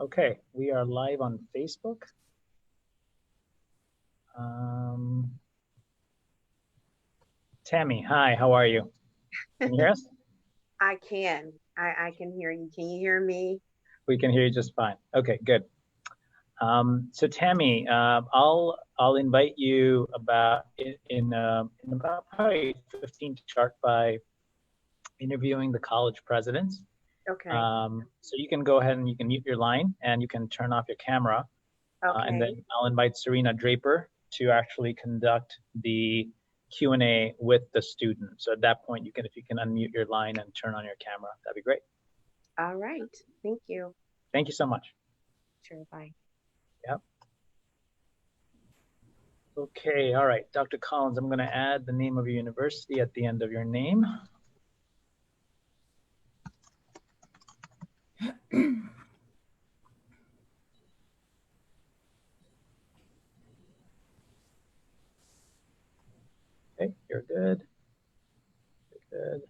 Okay, we are live on Facebook. Tammy, hi, how are you? Can you hear us? I can. I can hear you. Can you hear me? We can hear you just fine. Okay, good. So Tammy, I'll invite you about in about probably 15 to start by interviewing the college presidents. Okay. So you can go ahead and you can mute your line and you can turn off your camera. And Okay. then I'll invite Serena Draper to actually conduct the Q&A with the student. So at that point, if you can unmute your line and turn on your camera, that'd be great. All right. Thank you. Thank you so much. Sure. Bye. Yep. Okay, all right, Dr. Collins, I'm gonna add the name of your university at the end of your name. Okay, you're good. You're good.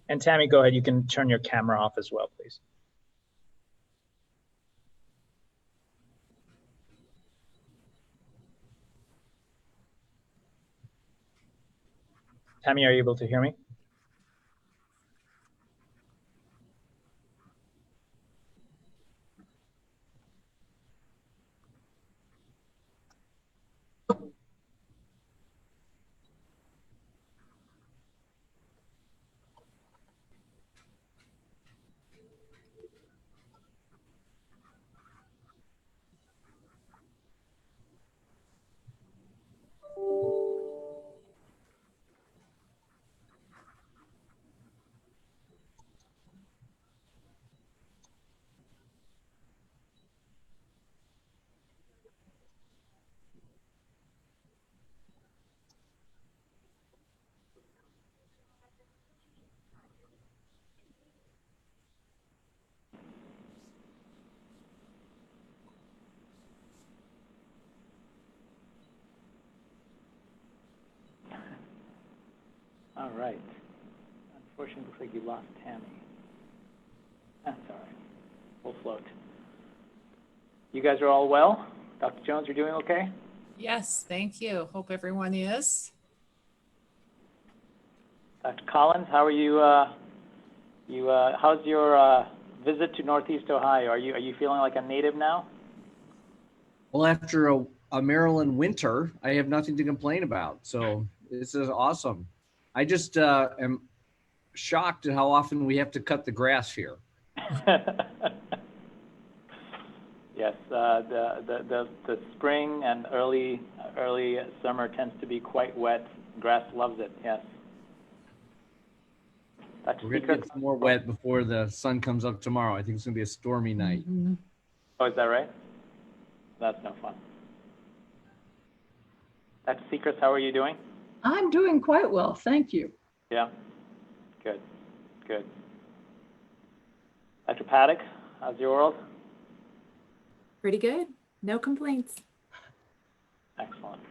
And Tammy, go ahead. You can turn your camera off as well, please. Tammy, are you able to hear me? All right. Unfortunately, looks like you lost Tammy. That's all right. We'll float. You guys are all well? Dr. Jones, you're doing okay? Yes, thank you. Hope everyone is. Dr. Collins, how are you? How's your visit to Northeast Ohio? Are you feeling like a native now? Well, after a Maryland winter, I have nothing to complain about. So this is awesome. I just am shocked at how often we have to cut the grass here. Yes, the spring and early summer tends to be quite wet. Grass loves it. Yes. We're gonna get some more wet before the sun comes up tomorrow. I think it's gonna be a stormy night. Mm-hmm. Oh, is that right? That's no fun. Dr. Seacrest, how are you doing? I'm doing quite well, thank you. Yeah. Good. Good. Dr. Paddock, how's your world? Pretty good. No complaints. Excellent.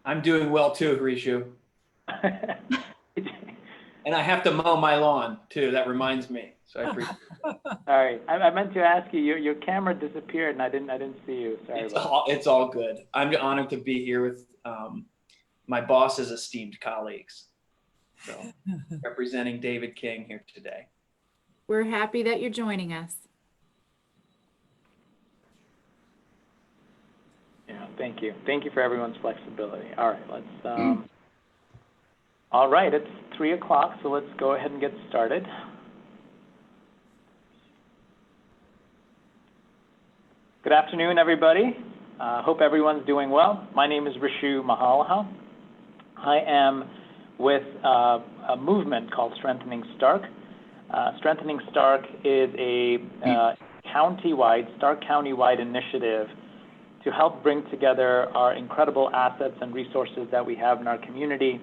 I'm doing well too, Hrishu. And I have to mow my lawn too. That reminds me. So I appreciate it. All right. I meant to ask you, your camera disappeared and I didn't see you. Sorry. It's all good. I'm honored to be here with my boss's esteemed colleagues. So representing David King here today. We're happy that you're joining us. Yeah, thank you. Thank you for everyone's flexibility. All right, let's all right, it's 3 o'clock, so let's go ahead and get started. Good afternoon, everybody. Hope everyone's doing well. My name is Hrishu Mahalaha. I am with a movement called Strengthening Stark. Strengthening Stark is a Stark County-wide initiative to help bring together our incredible assets and resources that we have in our community.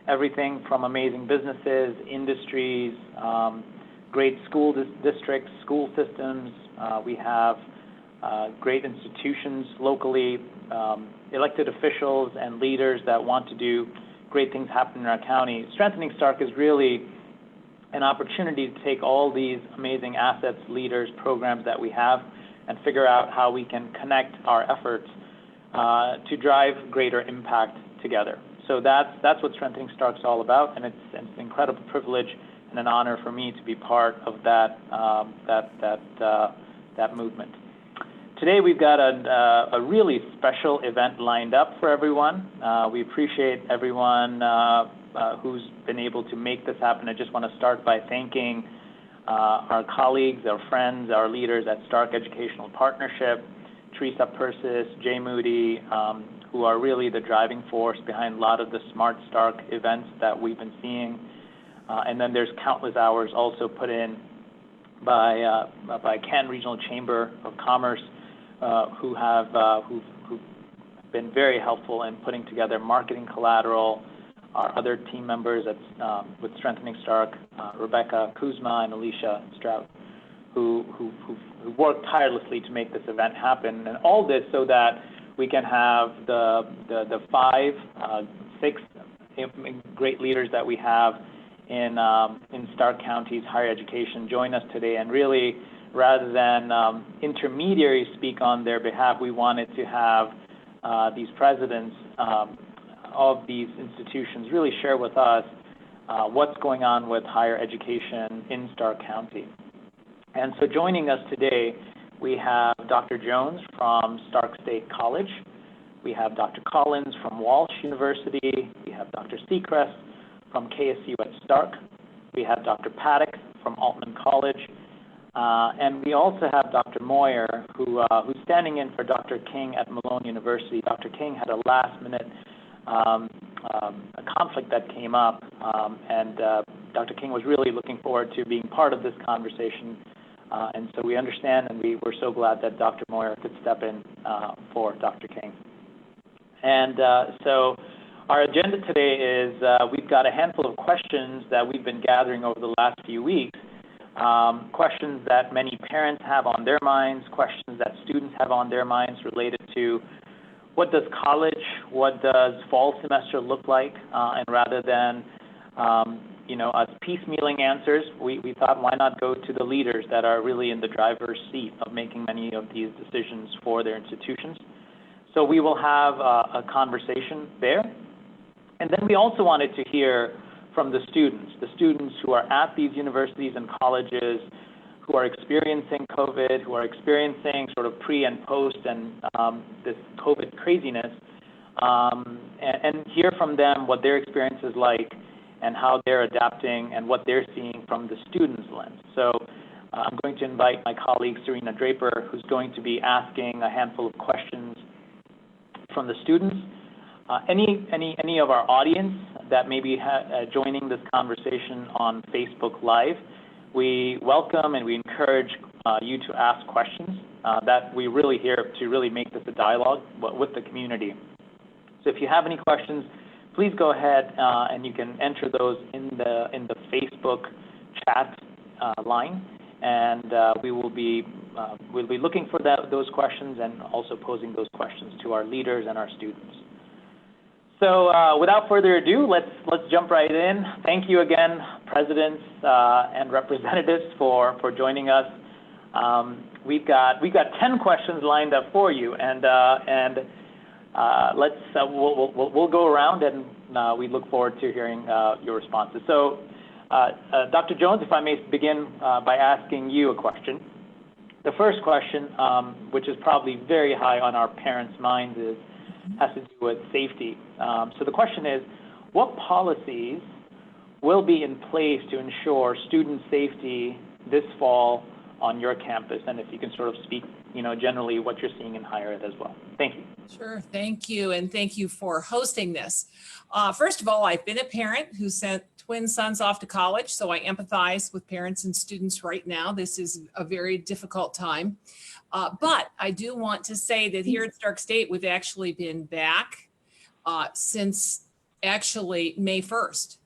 Everything from amazing businesses, industries, great school districts, school systems. We have great institutions locally, elected officials and leaders that want to do great things happen in our county. Strengthening Stark is really an opportunity to take all these amazing assets, leaders, programs that we have and figure out how we can connect our efforts to drive greater impact together. So that's what Strengthening Stark's all about, and it's an incredible privilege and an honor for me to be part of that movement. Today we've got a really special event lined up for everyone. We appreciate everyone who's been able to make this happen. I just want to start by thanking our colleagues, our friends, our leaders at Stark Educational Partnership, Teresa Persis, Jay Moody, who are really the driving force behind a lot of the Smart Stark events that we've been seeing. And then there's countless hours also put in by Canton Regional Chamber of Commerce, who've been very helpful in putting together marketing collateral. Our other team members with Strengthening Stark, Rebecca Kuzma and Alicia Strout, who worked tirelessly to make this event happen, and all this so that we can have the 6 great leaders that we have in Stark County's higher education join us today. And really, rather than intermediaries speak on their behalf, we wanted to have these presidents of these institutions really share with us what's going on with higher education in Stark County. And so joining us today, we have Dr. Jones from Stark State College. We have Dr. Collins from Walsh University. We have Dr. Seacrest from KSU at Stark. We have Dr. Paddock from Altman College. And we also have Dr. Moyer, who's standing in for Dr. King at Malone University. Dr. King had a last-minute a conflict that came up, and Dr. King was really looking forward to being part of this conversation. And so we understand, and we're so glad that Dr. Moyer could step in for Dr. King. And so our agenda today is we've got a handful of questions that we've been gathering over the last few weeks, questions that many parents have on their minds, questions that students have on their minds related to what does college, what does fall semester look like, and rather than us piecemealing answers, we thought why not go to the leaders that are really in the driver's seat of making many of these decisions for their institutions. So we will have a conversation there. And then we also wanted to hear from the students who are at these universities and colleges, who are experiencing COVID, who are experiencing sort of pre and post and this COVID craziness, and hear from them what their experience is like and how they're adapting and what they're seeing from the students' lens. So I'm going to invite my colleague Serena Draper, who's going to be asking a handful of questions from the students. Any of our audience that may be joining this conversation on Facebook Live, we welcome and we encourage you to ask questions that we really here to really make this a dialogue with the community. So if you have any questions, please go ahead and you can enter those in the Facebook chat line, and we'll be looking for those questions and also posing those questions to our leaders and our students. So without further ado, let's jump right in. Thank you again, presidents and representatives, for joining us. We've got 10 questions lined up for you, and we'll go around, and we look forward to hearing your responses. So, Dr. Jones, if I may begin by asking you a question. The first question, which is probably very high on our parents' minds, has to do with safety. So the question is, what policies will be in place to ensure student safety this fall on your campus? And if you can sort of speak, generally what you're seeing in higher ed as well. Thank you. Sure, thank you, and thank you for hosting this. First of all, I've been a parent who sent twin sons off to college, so I empathize with parents and students right now. This is a very difficult time. But I do want to say that here at Stark State, we've actually been back since actually May 1st.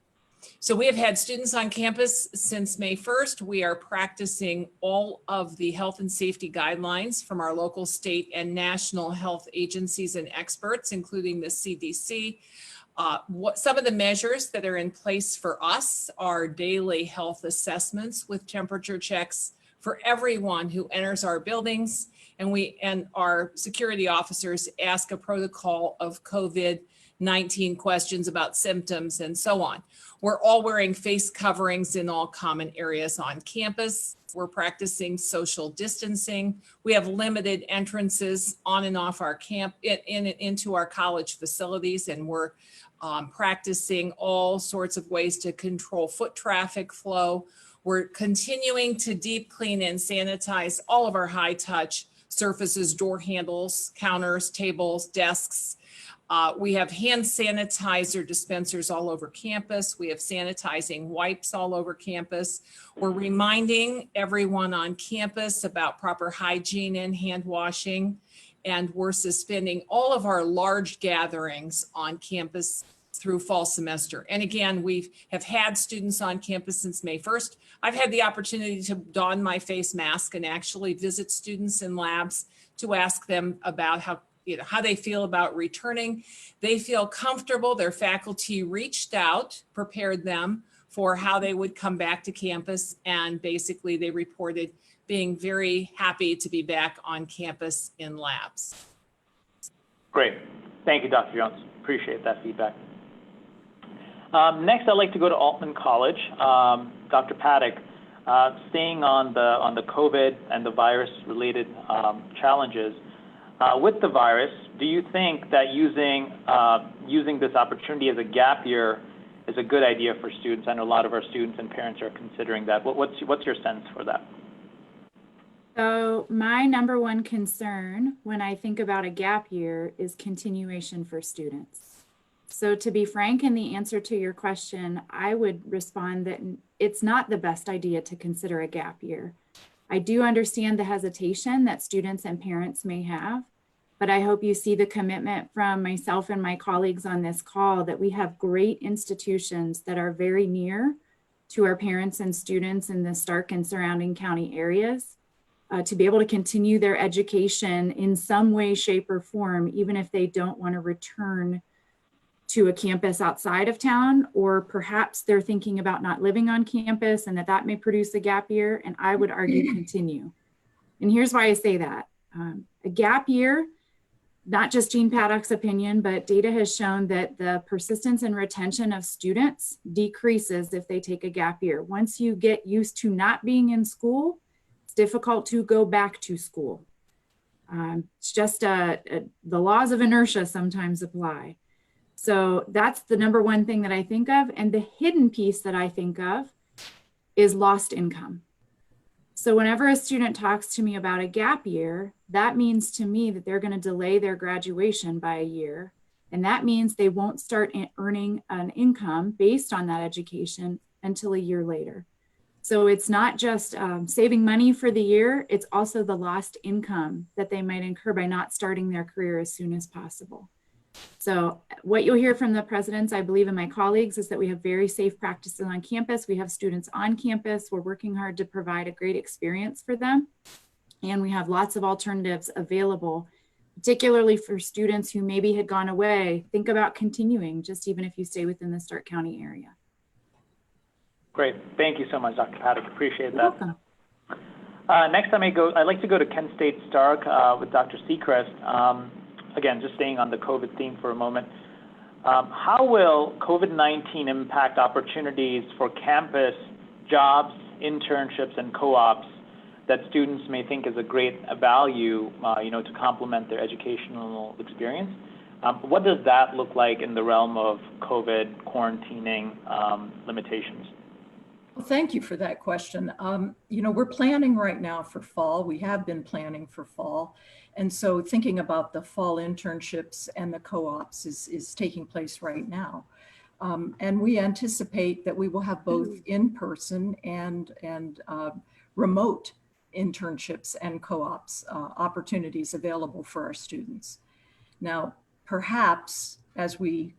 So we have had students on campus since May 1st. We are practicing all of the health and safety guidelines from our local, state, and national health agencies and experts, including the CDC. Some of the measures that are in place for us are daily health assessments with temperature checks for everyone who enters our buildings. And our security officers ask a protocol of COVID-19 questions about symptoms and so on. We're all wearing face coverings in all common areas on campus. We're practicing social distancing. We have limited entrances on and off our into our college facilities, and we're practicing all sorts of ways to control foot traffic flow. We're continuing to deep clean and sanitize all of our high touch surfaces, door handles, counters, tables, desks. We have hand sanitizer dispensers all over campus. We have sanitizing wipes all over campus. We're reminding everyone on campus about proper hygiene and hand washing. And we're suspending all of our large gatherings on campus through fall semester. And again, we have had students on campus since May 1st. I've had the opportunity to don my face mask and actually visit students in labs to ask them about how they feel about returning. They feel comfortable. Their faculty reached out, prepared them for how they would come back to campus. And basically they reported being very happy to be back on campus in labs. Great. Thank you, Dr. Jones. Appreciate that feedback. Next, I'd like to go to Altman College. Dr. Paddock, staying on the COVID and the virus-related challenges, with the virus, do you think that using this opportunity as a gap year is a good idea for students? I know a lot of our students and parents are considering that. What's your sense for that? So my number one concern when I think about a gap year is continuation for students. So to be frank, in the answer to your question, I would respond that it's not the best idea to consider a gap year. I do understand the hesitation that students and parents may have, but I hope you see the commitment from myself and my colleagues on this call that we have great institutions that are very near to our parents and students in the Stark and surrounding county areas to be able to continue their education in some way, shape, or form, even if they don't want to return to a campus outside of town, or perhaps they're thinking about not living on campus and that may produce a gap year, and I would argue continue. And here's why I say that. A gap year, not just Jean Paddock's opinion, but data has shown that the persistence and retention of students decreases if they take a gap year. Once you get used to not being in school, it's difficult to go back to school. It's just the laws of inertia sometimes apply. So that's the number one thing that I think of. And the hidden piece that I think of is lost income. So whenever a student talks to me about a gap year, that means to me that they're going to delay their graduation by a year. And that means they won't start earning an income based on that education until a year later. So it's not just saving money for the year, it's also the lost income that they might incur by not starting their career as soon as possible. So what you'll hear from the presidents, I believe, and my colleagues is that we have very safe practices on campus. We have students on campus. We're working hard to provide a great experience for them. And we have lots of alternatives available, particularly for students who maybe had gone away. Think about continuing, just even if you stay within the Stark County area. Great. Thank you so much, Dr. Paddock. Appreciate that. You're welcome. Next, I'd like to go to Kent State Stark with Dr. Sechrest. Again, just staying on the COVID theme for a moment. How will COVID-19 impact opportunities for campus jobs, internships, and co-ops that students may think is a great value, to complement their educational experience? What does that look like in the realm of COVID quarantining limitations? Well, thank you for that question. We're planning right now for fall. We have been planning for fall. And so thinking about the fall internships and the co-ops is taking place right now. And we anticipate that we will have both in-person and remote internships and co-ops opportunities available for our students. Now, perhaps as we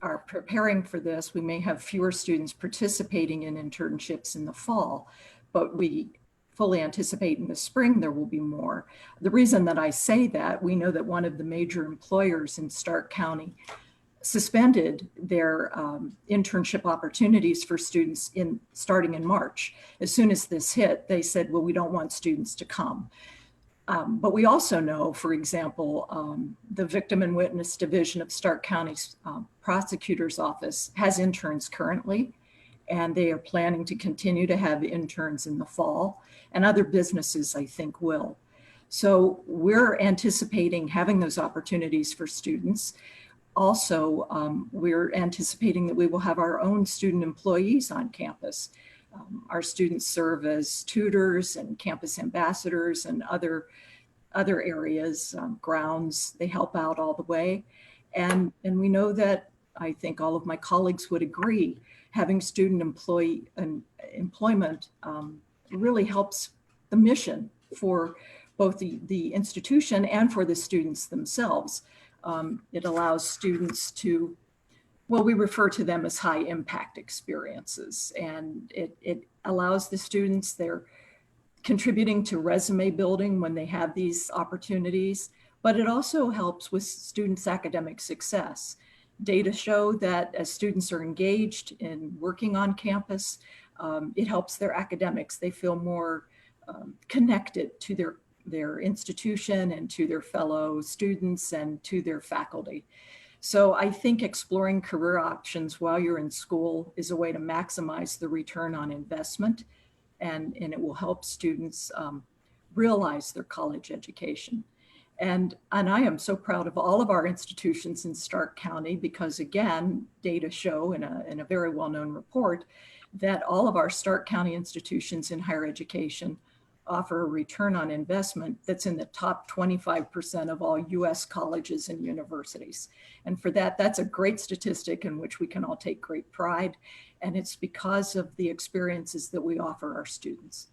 are preparing for this, we may have fewer students participating in internships in the fall, but we fully anticipate in the spring there will be more. The reason that I say that, we know that one of the major employers in Stark County suspended their internship opportunities for students starting in March. As soon as this hit, they said, well, we don't want students to come. But we also know, for example, the Victim and Witness Division of Stark County's Prosecutor's Office has interns currently, and they are planning to continue to have interns in the fall, and other businesses, I think, will. So we're anticipating having those opportunities for students. Also, we're anticipating that we will have our own student employees on campus. Our students serve as tutors and campus ambassadors and other areas, grounds. They help out all the way. And we know that, I think all of my colleagues would agree, having student employment really helps the mission for both the institution and for the students themselves. It allows students to, well, we refer to them as high impact experiences, and it allows the students, they're contributing to resume building when they have these opportunities, but it also helps with students' academic success. Data show that as students are engaged in working on campus, it helps their academics. They feel more connected to their institution and to their fellow students and to their faculty. So I think exploring career options while you're in school is a way to maximize the return on investment, and it will help students realize their college education. And I am so proud of all of our institutions in Stark County because, again, data show in a very well-known report that all of our Stark County institutions in higher education offer a return on investment that's in the top 25% of all US colleges and universities. And for that, that's a great statistic in which we can all take great pride. And it's because of the experiences that we offer our students.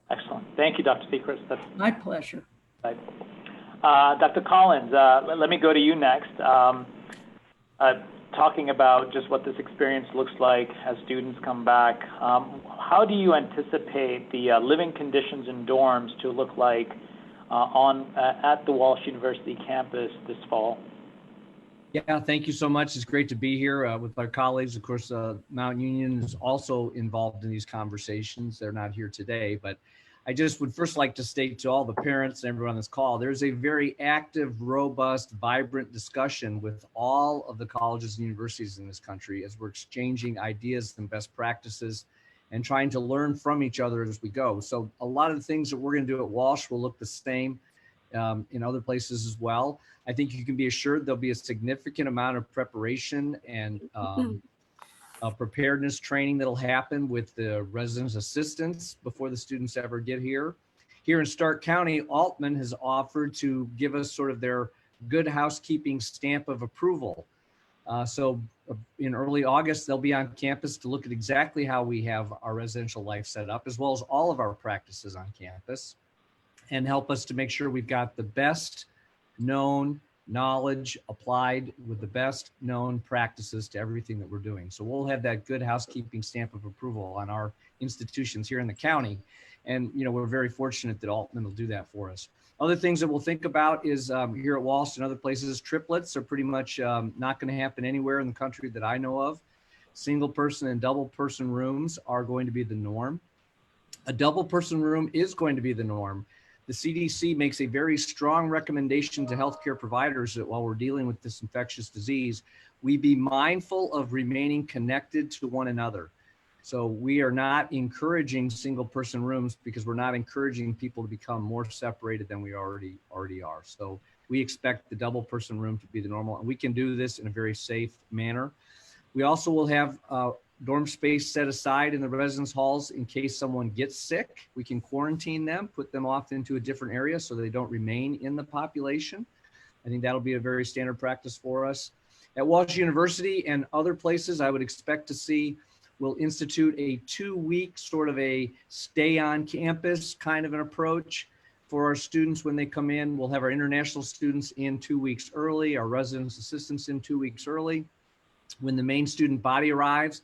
Excellent. Thank you, Dr. Sechrist. That's my pleasure. right. Dr. Collins, let me go to you next. Talking about just what this experience looks like as students come back, how do you anticipate the living conditions in dorms to look like at the Walsh University campus this fall? Yeah, thank you so much. It's great to be here with our colleagues. Of course, Mount Union is also involved in these conversations. They're not here today, but I just would first like to state to all the parents and everyone on this call, there's a very active, robust, vibrant discussion with all of the colleges and universities in this country as we're exchanging ideas and best practices and trying to learn from each other as we go. So a lot of the things that we're going to do at Walsh will look the same in other places as well. I think you can be assured there'll be a significant amount of preparation and preparedness training that'll happen with the residence assistants before the students ever get here. Here in Stark County, Altman has offered to give us sort of their good housekeeping stamp of approval. So in early August, they'll be on campus to look at exactly how we have our residential life set up, as well as all of our practices on campus, and help us to make sure we've got the best known knowledge applied with the best known practices to everything that we're doing. So we'll have that good housekeeping stamp of approval on our institutions here in the county. And, you know, we're very fortunate that Altman will do that for us. Other things that we'll think about is here at Walsh and other places, triplets are pretty much not going to happen anywhere in the country that I know of. Single person and double person rooms are going to be the norm. A double person room is going to be the norm. The CDC makes a very strong recommendation to healthcare providers that while we're dealing with this infectious disease, we be mindful of remaining connected to one another. So we are not encouraging single person rooms because we're not encouraging people to become more separated than we already are. So we expect the double person room to be the normal, and we can do this in a very safe manner. We also will have dorm space set aside in the residence halls in case someone gets sick. We can quarantine them, put them off into a different area so they don't remain in the population. I think that'll be a very standard practice for us. At Walsh University and other places, I would expect to see we'll institute a 2-week sort of a stay on campus kind of an approach for our students when they come in. We'll have our international students in 2 weeks early, our residence assistants in 2 weeks early. when the main student body arrives,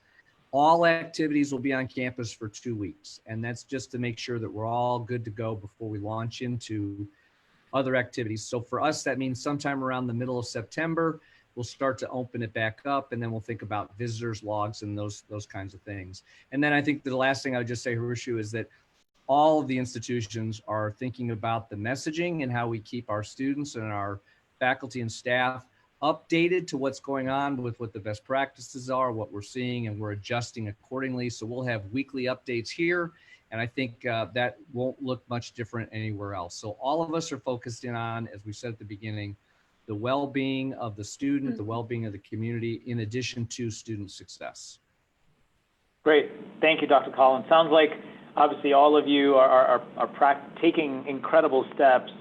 all activities will be on campus for 2 weeks. And that's just to make sure that we're all good to go before we launch into other activities. So for us, that means sometime around the middle of September, we'll start to open it back up, and then we'll think about visitors logs and those kinds of things. And then I think the last thing I would just say, Harishu, is that all of the institutions are thinking about the messaging and how we keep our students and our faculty and staff updated to what's going on with what the best practices are, what we're seeing, and we're adjusting accordingly. So we'll have weekly updates here. And I think that won't look much different anywhere else. So all of us are focused in on, as we said at the beginning, the well-being of the student, the well-being of the community, in addition to student success. Great. Thank you, Dr. Collins. Sounds like obviously all of you are taking incredible steps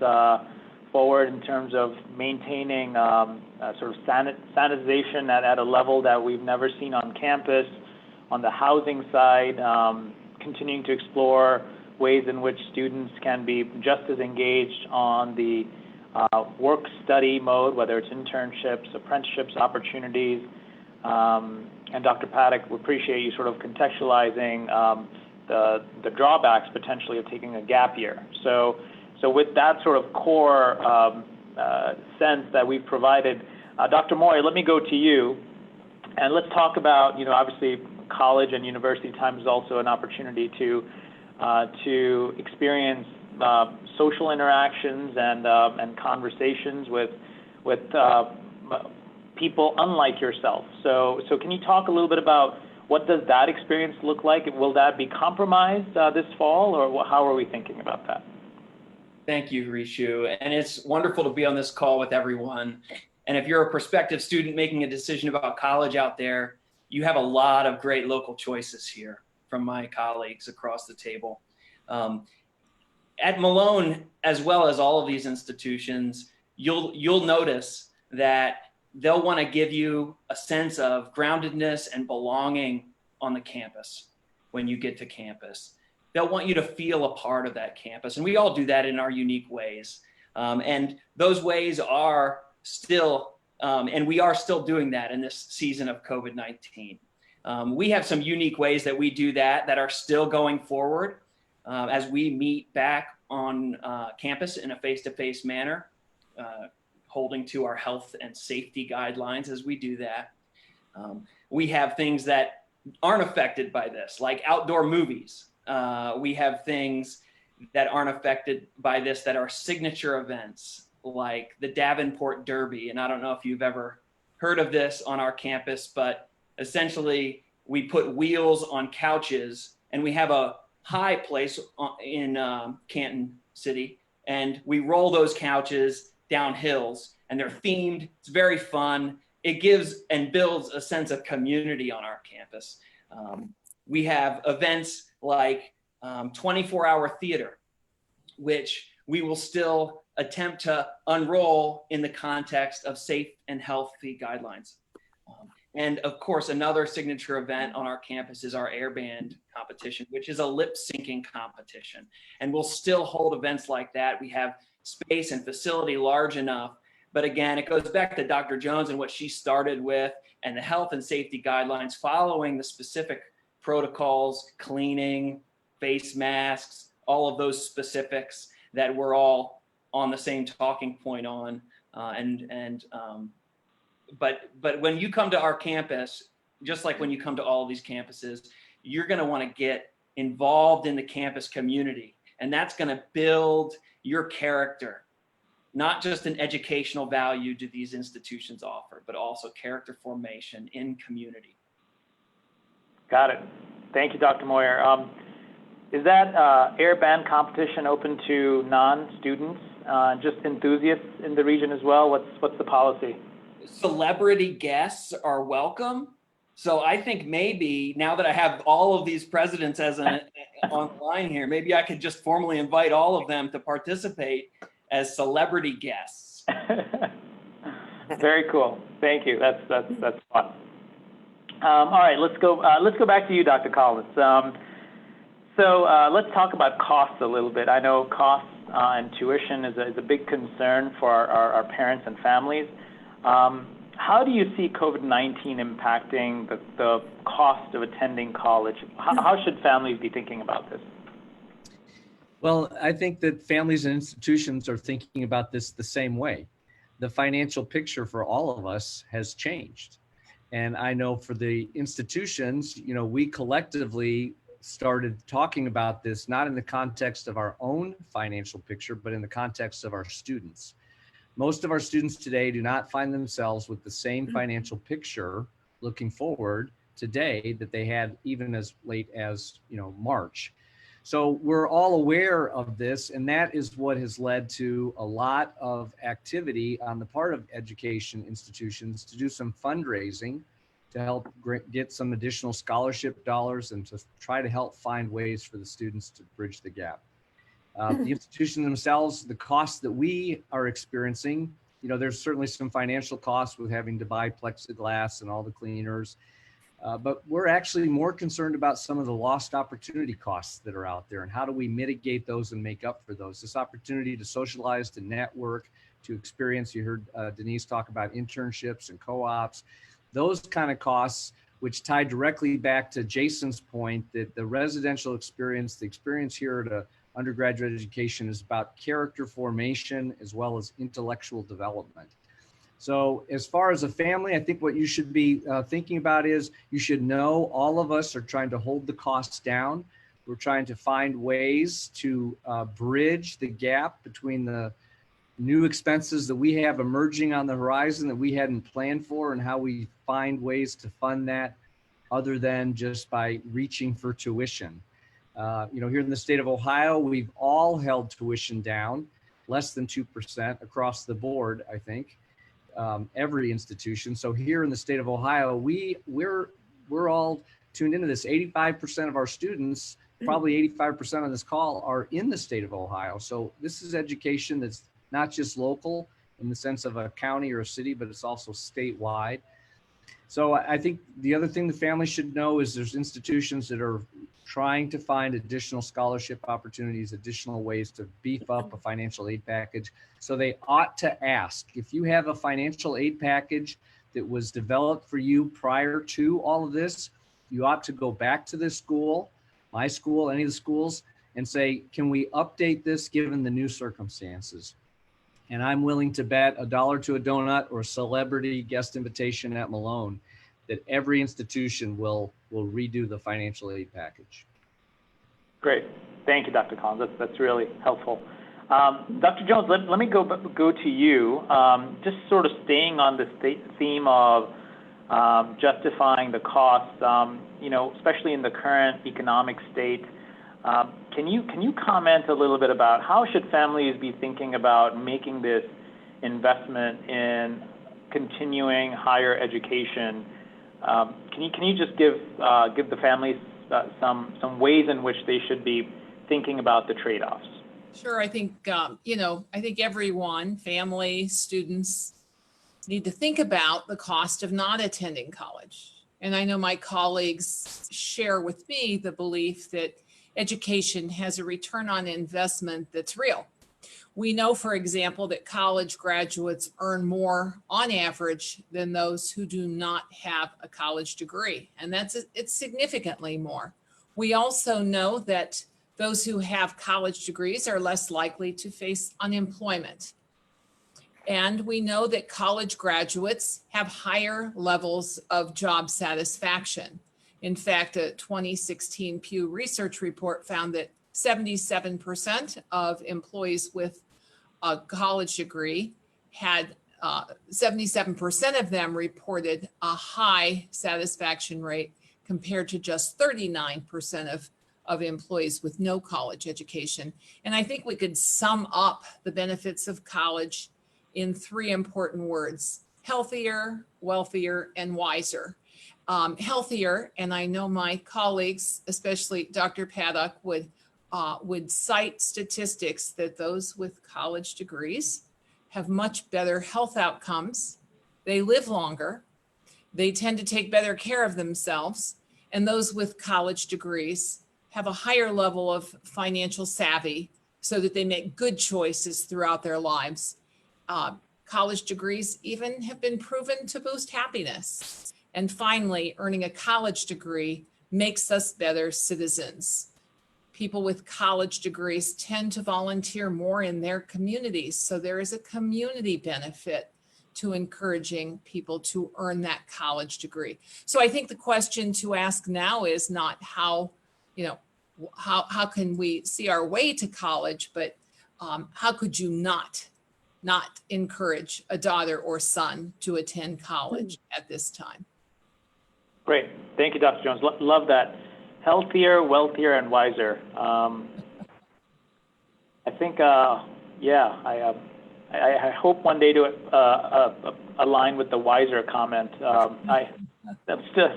forward in terms of maintaining sort of sanitization at a level that we've never seen on campus. On the housing side, continuing to explore ways in which students can be just as engaged on the work-study mode, whether it's internships, apprenticeships, opportunities. And Dr. Paddock, we appreciate you sort of contextualizing the drawbacks potentially of taking a gap year. So with that sort of core sense that we've provided, Dr. Moy, let me go to you, and let's talk about, obviously college and university time is also an opportunity to experience social interactions and conversations with people unlike yourself. So can you talk a little bit about what does that experience look like? Will that be compromised this fall, or how are we thinking about that? Thank you, Harishu. And it's wonderful to be on this call with everyone. And if you're a prospective student making a decision about college out there, you have a lot of great local choices here from my colleagues across the table. At Malone, as well as all of these institutions, you'll notice that they'll want to give you a sense of groundedness and belonging on the campus when you get to campus. They'll want you to feel a part of that campus. And we all do that in our unique ways. And those ways are still, and we are still doing that in this season of COVID-19. We have some unique ways that we do that are still going forward as we meet back on campus in a face-to-face manner, holding to our health and safety guidelines as we do that. We have things that aren't affected by this, like outdoor movies. We have things that aren't affected by this that are signature events, like the Davenport Derby. And I don't know if you've ever heard of this on our campus, but essentially we put wheels on couches, and we have a high place in Canton City, and we roll those couches down hills, and they're themed. It's very fun. It gives and builds a sense of community on our campus. We have events like 24-hour theater, which we will still attempt to unroll in the context of safe and healthy guidelines. And of course, another signature event on our campus is our air band competition, which is a lip syncing competition. And we'll still hold events like that. We have space and facility large enough. But again, it goes back to Dr. Jones and what she started with, and the health and safety guidelines, following the specific protocols, cleaning, face masks, all of those specifics that we're all on the same talking point on. But when you come to our campus, just like when you come to all of these campuses, you're going to want to get involved in the campus community. And that's going to build your character, not just an educational value do these institutions offer, but also character formation in community. Got it. Thank you, Dr. Moyer. Is that air band competition open to non-students, just enthusiasts in the region as well? What's the policy? Celebrity guests are welcome. So I think maybe now that I have all of these presidents as online here, maybe I could just formally invite all of them to participate as celebrity guests. Very cool. Thank you. That's fun. All right, let's go back to you, Dr. Collins. So let's talk about costs a little bit. I know costs and tuition is a big concern for our parents and families. how do you see COVID-19 impacting the cost of attending college? How should families be thinking about this? Well, I think that families and institutions are thinking about this the same way. The financial picture for all of us has changed. And I know for the institutions, we collectively started talking about this, not in the context of our own financial picture, but in the context of our students. Most of our students today do not find themselves with the same financial picture looking forward today that they had even as late as, March. So we're all aware of this, and that is what has led to a lot of activity on the part of education institutions to do some fundraising to help get some additional scholarship dollars and to try to help find ways for the students to bridge the gap. The institutions themselves, the costs that we are experiencing, there's certainly some financial costs with having to buy plexiglass and all the cleaners. But we're actually more concerned about some of the lost opportunity costs that are out there and how do we mitigate those and make up for those. This opportunity to socialize, to network, to experience. You heard Denise talk about internships and co-ops, those kind of costs, which tie directly back to Jason's point that the residential experience, the experience here at undergraduate education is about character formation as well as intellectual development. So as far as a family, I think what you should be thinking about is you should know all of us are trying to hold the costs down. We're trying to find ways to bridge the gap between the new expenses that we have emerging on the horizon that we hadn't planned for and how we find ways to fund that other than just by reaching for tuition. Here in the state of Ohio, we've all held tuition down less than 2% across the board, I think. Every institution. So here in the state of Ohio, we're all tuned into this. 85% of our students, probably 85% on this call, are in the state of Ohio. So this is education that's not just local in the sense of a county or a city, but it's also statewide. So I think the other thing the family should know is there's institutions that are trying to find additional scholarship opportunities, additional ways to beef up a financial aid package. So they ought to ask, if you have a financial aid package that was developed for you prior to all of this, you ought to go back to this school, my school, any of the schools, and say, can we update this given the new circumstances? And I'm willing to bet $1 to a donut or a celebrity guest invitation at Malone that every institution will redo the financial aid package. Great. Thank you, Dr. Collins. That's really helpful. Dr. Jones, let me go to you. Just sort of staying on this theme of justifying the costs, especially in the current economic state. Can you comment a little bit about how should families be thinking about making this investment in continuing higher education? Can you just give the families some ways in which they should be thinking about the trade-offs? Sure. I think, I think everyone, family, students, need to think about the cost of not attending college. And I know my colleagues share with me the belief that education has a return on investment that's real. We know, for example, that college graduates earn more on average than those who do not have a college degree, and it's significantly more. We also know that those who have college degrees are less likely to face unemployment. And we know that college graduates have higher levels of job satisfaction. In fact, a 2016 Pew Research report found that 77% of employees with a college degree had 77% of them reported a high satisfaction rate compared to just 39% of employees with no college education. And I think we could sum up the benefits of college in 3 important words: healthier, wealthier, and wiser. Healthier, and I know my colleagues, especially Dr. Paddock, would cite statistics that those with college degrees have much better health outcomes. They live longer. They tend to take better care of themselves. And those with college degrees have a higher level of financial savvy so that they make good choices throughout their lives. College degrees even have been proven to boost happiness. And finally, earning a college degree makes us better citizens. People with college degrees tend to volunteer more in their communities. So there is a community benefit to encouraging people to earn that college degree. So I think the question to ask now is not how can we see our way to college, but how could you not encourage a daughter or son to attend college at this time? Great. Thank you, Dr. Jones. Love that. Healthier, wealthier, and wiser. I think, I hope one day to align with the wiser comment. I still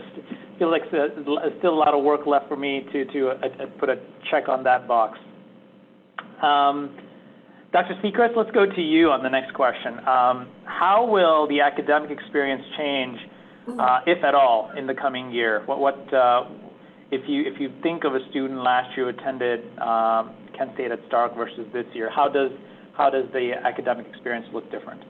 feel like there's still a lot of work left for me to put a check on that box. Dr. Sechrest, let's go to you on the next question. How will the academic experience change, if at all, in the coming year? If you think of a student last year who attended Kent State at Stark versus this year, how does the academic experience look different?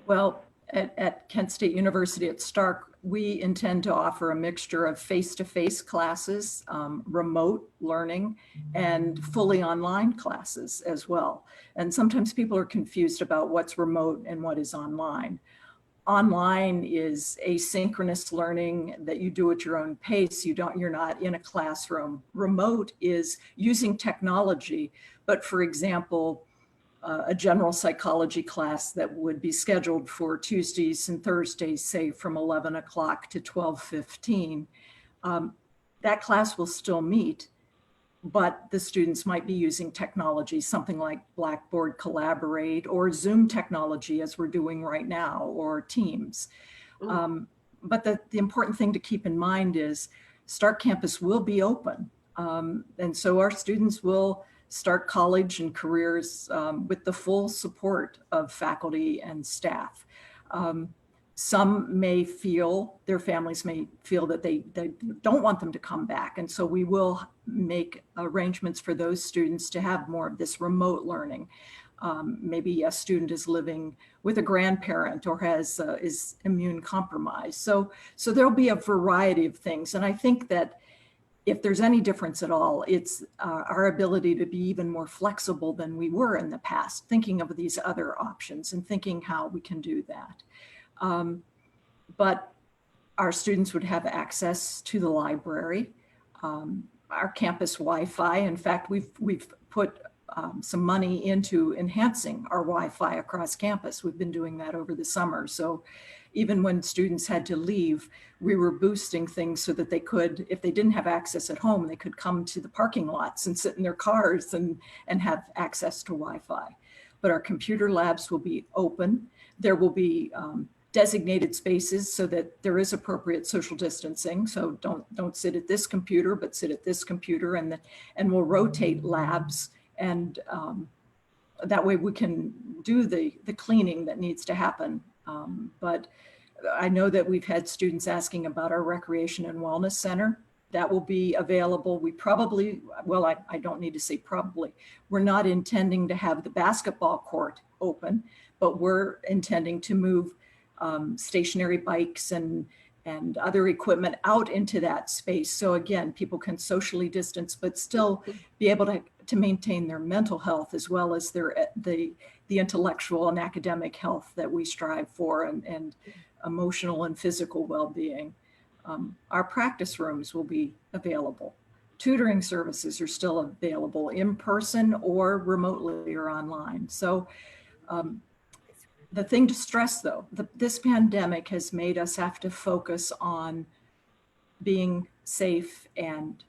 Well, at Kent State University at Stark, we intend to offer a mixture of face-to-face classes, remote learning, and fully online classes as well. And sometimes people are confused about what's remote and what is online. Online is asynchronous learning that you do at your own pace. You're not in a classroom. Remote is using technology, but for example, a general psychology class that would be scheduled for Tuesdays and Thursdays, say from 11 o'clock to 12:15, that class will still meet, but the students might be using technology, something like Blackboard Collaborate or Zoom technology as we're doing right now, or Teams. But the important thing to keep in mind is Stark campus will be open. And so our students will start college and careers with the full support of faculty and staff. Some may feel, their families may feel that they don't want them to come back. And so we will make arrangements for those students to have more of this remote learning. Maybe a student is living with a grandparent or is immune compromised. So there'll be a variety of things. And I think that if there's any difference at all, it's our ability to be even more flexible than we were in the past, thinking of these other options and thinking how we can do that. But our students would have access to the library, our campus Wi-Fi. In fact, we've put some money into enhancing our Wi-Fi across campus. We've been doing that over the summer. So even when students had to leave, we were boosting things so that they could, if they didn't have access at home, they could come to the parking lots and sit in their cars and have access to Wi-Fi. But our computer labs will be open. There will be designated spaces so that there is appropriate social distancing. So don't sit at this computer, but sit at this computer, and we'll rotate labs, and that way we can do the cleaning that needs to happen. But I know that we've had students asking about our recreation and wellness center. That will be available. We probably, well, I don't need to say probably, we're not intending to have the basketball court open, but we're intending to move stationary bikes and other equipment out into that space. So again, people can socially distance, but still be able to maintain their mental health as well as the intellectual and academic health that we strive for, and emotional and physical well-being. Our practice rooms will be available. Tutoring services are still available in person or remotely or online. So the thing to stress though, this pandemic has made us have to focus on being safe and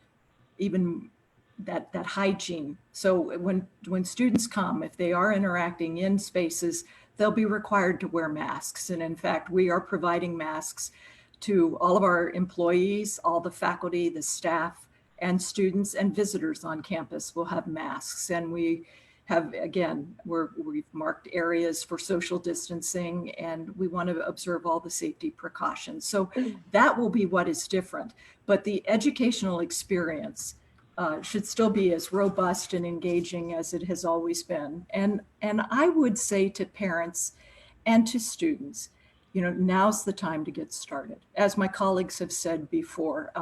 even that hygiene. So when students come, if they are interacting in spaces, they'll be required to wear masks. And in fact, we are providing masks to all of our employees, all the faculty, the staff, and students and visitors on campus will have masks. And we have, again, we've marked areas for social distancing, and we want to observe all the safety precautions. So that will be what is different. But the educational experience should still be as robust and engaging as it has always been. And I would say to parents and to students, now's the time to get started. As my colleagues have said before,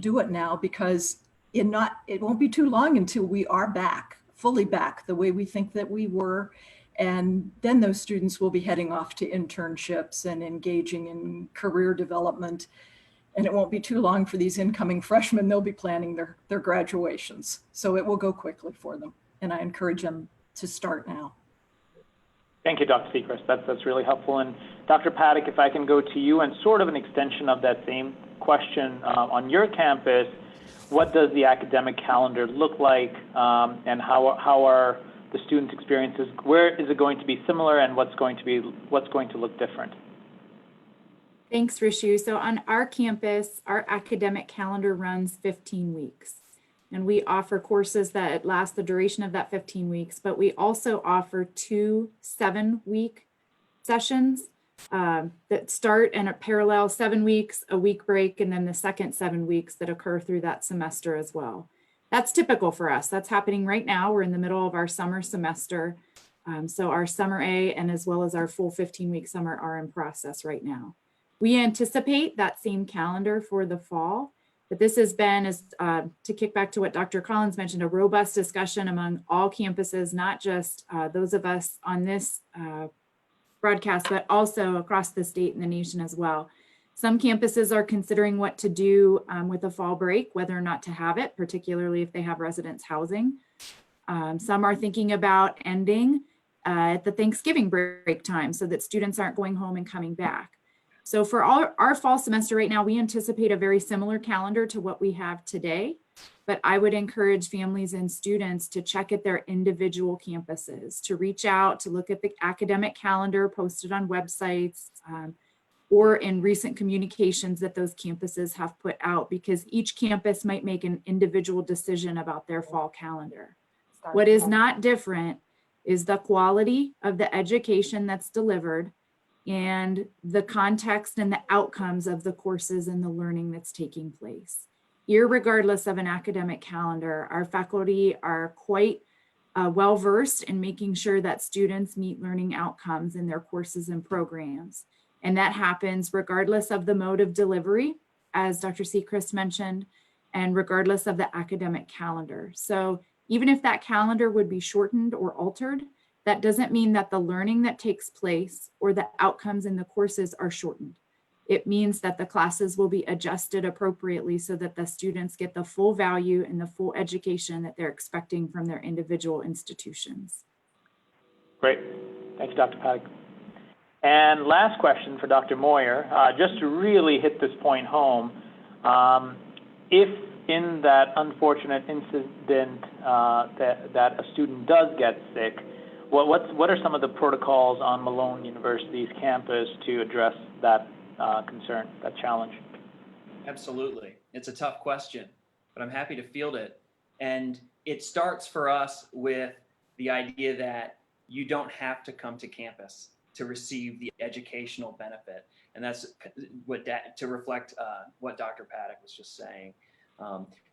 do it now, because it won't be too long until we are back, fully back, the way we think that we were. And then those students will be heading off to internships and engaging in career development. And it won't be too long for these incoming freshmen. They'll be planning their graduations. So it will go quickly for them. And I encourage them to start now. Thank you, Dr. Sechrist. That's really helpful. And Dr. Paddock, if I can go to you, and sort of an extension of that same question, on your campus, what does the academic calendar look like, and how are the students' experiences? Where is it going to be similar, and what's going to look different? Thanks, Rishu. So on our campus, our academic calendar runs 15 weeks. And we offer courses that last the duration of that 15 weeks, but we also offer 2 7-week sessions that start in a parallel 7 weeks, a week break, and then the second 7 weeks that occur through that semester as well. That's typical for us. That's happening right now. We're in the middle of our summer semester. So our summer A and as well as our full 15-week summer are in process right now. We anticipate that same calendar for the fall. But this has been, to kick back to what Dr. Collins mentioned, a robust discussion among all campuses, not just those of us on this broadcast, but also across the state and the nation as well. Some campuses are considering what to do with a fall break, whether or not to have it, particularly if they have residence housing. Some are thinking about ending at the Thanksgiving break time so that students aren't going home and coming back. So for our fall semester right now, we anticipate a very similar calendar to what we have today, but I would encourage families and students to check at their individual campuses, to reach out, to look at the academic calendar posted on websites or in recent communications that those campuses have put out, because each campus might make an individual decision about their fall calendar. What is not different is the quality of the education that's delivered and the context and the outcomes of the courses and the learning that's taking place. Irregardless of an academic calendar, our faculty are quite well-versed in making sure that students meet learning outcomes in their courses and programs. And that happens regardless of the mode of delivery, as Dr. Sechrist mentioned, and regardless of the academic calendar. So even if that calendar would be shortened or altered, that doesn't mean that the learning that takes place or the outcomes in the courses are shortened. It means that the classes will be adjusted appropriately so that the students get the full value and the full education that they're expecting from their individual institutions. Great. Thanks, Dr. Paddock. And last question for Dr. Moyer, just to really hit this point home, if in that unfortunate incident that a student does get sick, what are some of the protocols on Malone University's campus to address that concern, that challenge? Absolutely. It's a tough question, but I'm happy to field it. And it starts for us with the idea that you don't have to come to campus to receive the educational benefit. And that's to reflect what Dr. Paddock was just saying.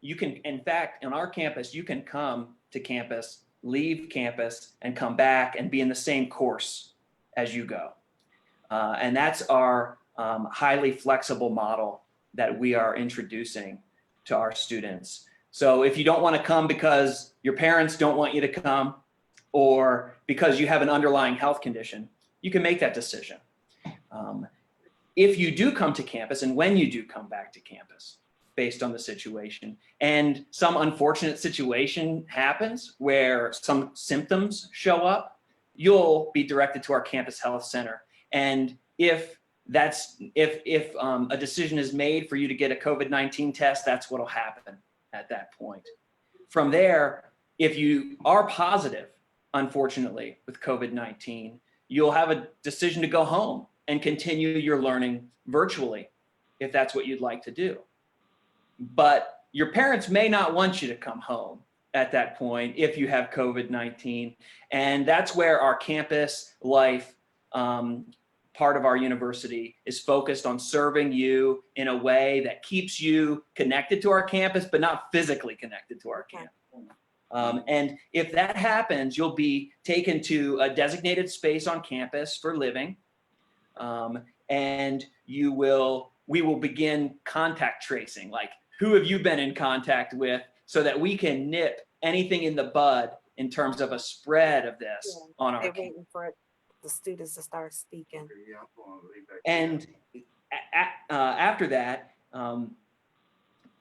You can, in fact, on our campus, you can come to campus, leave campus, and come back and be in the same course as you go. And that's our highly flexible model that we are introducing to our students. So if you don't want to come because your parents don't want you to come, or because you have an underlying health condition, you can make that decision. If you do come to campus, and when you do come back to campus, based on the situation, and some unfortunate situation happens where some symptoms show up, you'll be directed to our campus health center. And if a decision is made for you to get a COVID-19 test, that's what'll happen at that point. From there, if you are positive, unfortunately, with COVID-19, you'll have a decision to go home and continue your learning virtually, if that's what you'd like to do. But your parents may not want you to come home at that point if you have COVID-19. And that's where our campus life, part of our university, is focused on serving you in a way that keeps you connected to our campus, but not physically connected to our campus. And if that happens, you'll be taken to a designated space on campus for living. And we will begin contact tracing, like who have you been in contact with, so that we can nip anything in the bud in terms of a spread of this on our They're campus. waiting for the students to start speaking. And after that,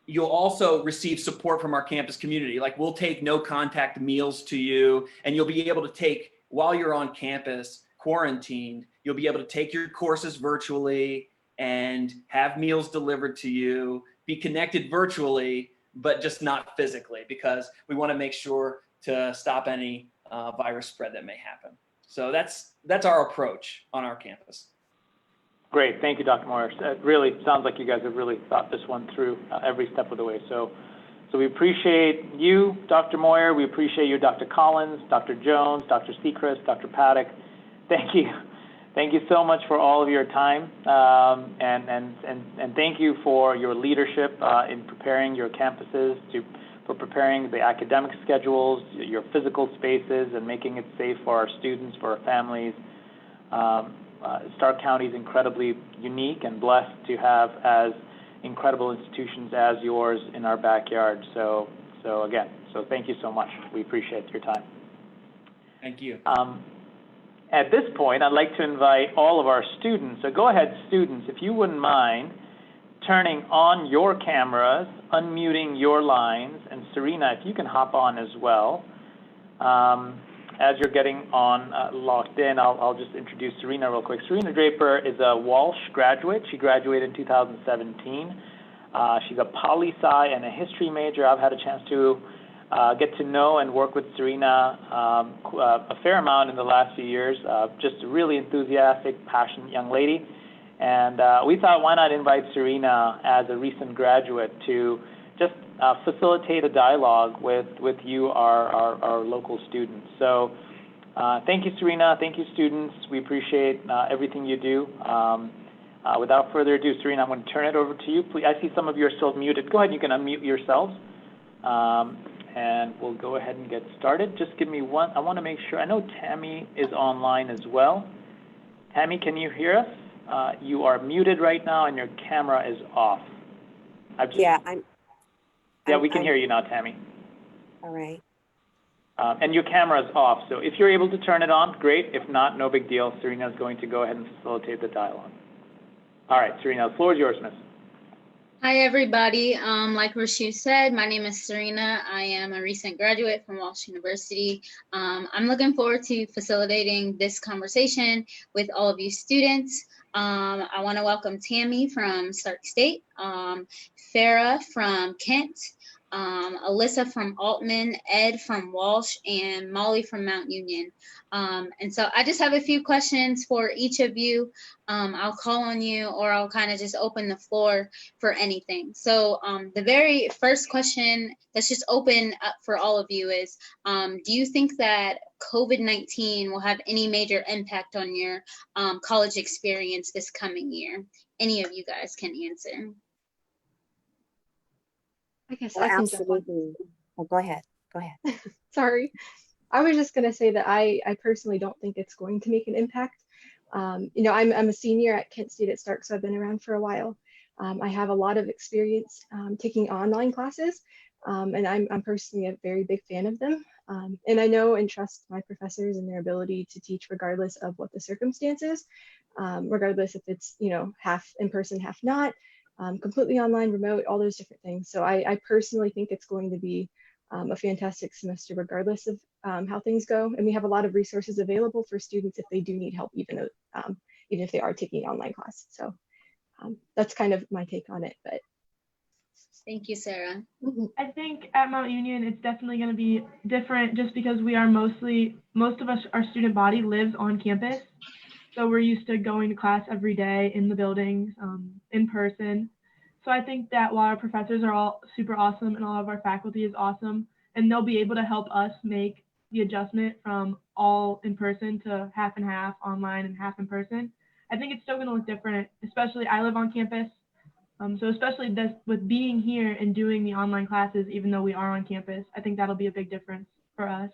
you'll also receive support from our campus community. Like we'll take no contact meals to you, and you'll be able to take, while you're on campus quarantined, you'll be able to take your courses virtually and have meals delivered to you, be connected virtually, but just not physically, because we want to make sure to stop any virus spread that may happen. So that's our approach on our campus. Great, thank you, Dr. Morris. It really sounds like you guys have really thought this one through every step of the way. So we appreciate you, Dr. Moyer. We appreciate you, Dr. Collins, Dr. Jones, Dr. Sechrist, Dr. Paddock. Thank you. Thank you so much for all of your time, and thank you for your leadership in preparing your campuses, for preparing the academic schedules, your physical spaces, and making it safe for our students, for our families. Stark County is incredibly unique and blessed to have as incredible institutions as yours in our backyard. So thank you so much. We appreciate your time. Thank you. At this point, I'd like to invite all of our students. So go ahead, students, if you wouldn't mind turning on your cameras, unmuting your lines, and Serena, if you can hop on as well. As you're getting on locked in, I'll just introduce Serena real quick. Serena Draper is a Walsh graduate. She graduated in 2017. She's a poli-sci and a history major. I've had a chance to get to know and work with Serena a fair amount in the last few years. Just a really enthusiastic, passionate young lady. And we thought, why not invite Serena as a recent graduate to just facilitate a dialogue with you, our local students. So thank you, Serena. Thank you, students. We appreciate everything you do. Without further ado, Serena, I'm going to turn it over to you. Please, I see some of you are still muted. Go ahead, you can unmute yourselves. And we'll go ahead and get started. Just give me one. I want to make sure. I know Tammy is online as well. Tammy, can you hear us? You are muted right now, and your camera is off. We can hear you now, Tammy. All right. And your camera is off. So if you're able to turn it on, great. If not, no big deal. Serena is going to go ahead and facilitate the dialogue. All right, Serena, the floor is yours, miss. Hi, everybody. Like Rashu said, my name is Serena. I am a recent graduate from Walsh University. I'm looking forward to facilitating this conversation with all of you students. I want to welcome Tammy from Stark State, Farah from Kent, Alyssa from Altman, Ed from Walsh, and Molly from Mount Union. And so I just have a few questions for each of you. I'll call on you, or I'll kind of just open the floor for anything. So the very first question that's just open up for all of you is, do you think that COVID-19 will have any major impact on your college experience this coming year? Any of you guys can answer. I guess Oh, I can absolutely. Oh, go ahead. Go ahead. Sorry. I was just going to say that I personally don't think it's going to make an impact. I'm a senior at Kent State at Stark, so I've been around for a while. I have a lot of experience taking online classes, and I'm personally a very big fan of them. And I know and trust my professors and their ability to teach regardless of what the circumstances, regardless if it's, half in person, half not, completely online, remote, all those different things. So I personally think it's going to be a fantastic semester regardless of how things go. And we have a lot of resources available for students if they do need help, even if they are taking an online class. So that's kind of my take on it. But thank you, Sarah. I think at Mount Union, it's definitely going to be different just because we are most of us, our student body lives on campus. So we're used to going to class every day in the buildings, in person. So I think that while our professors are all super awesome and all of our faculty is awesome, and they'll be able to help us make the adjustment from all in person to half and half online and half in person, I think it's still going to look different, especially I live on campus. So especially this, with being here and doing the online classes, even though we are on campus, I think that'll be a big difference for us.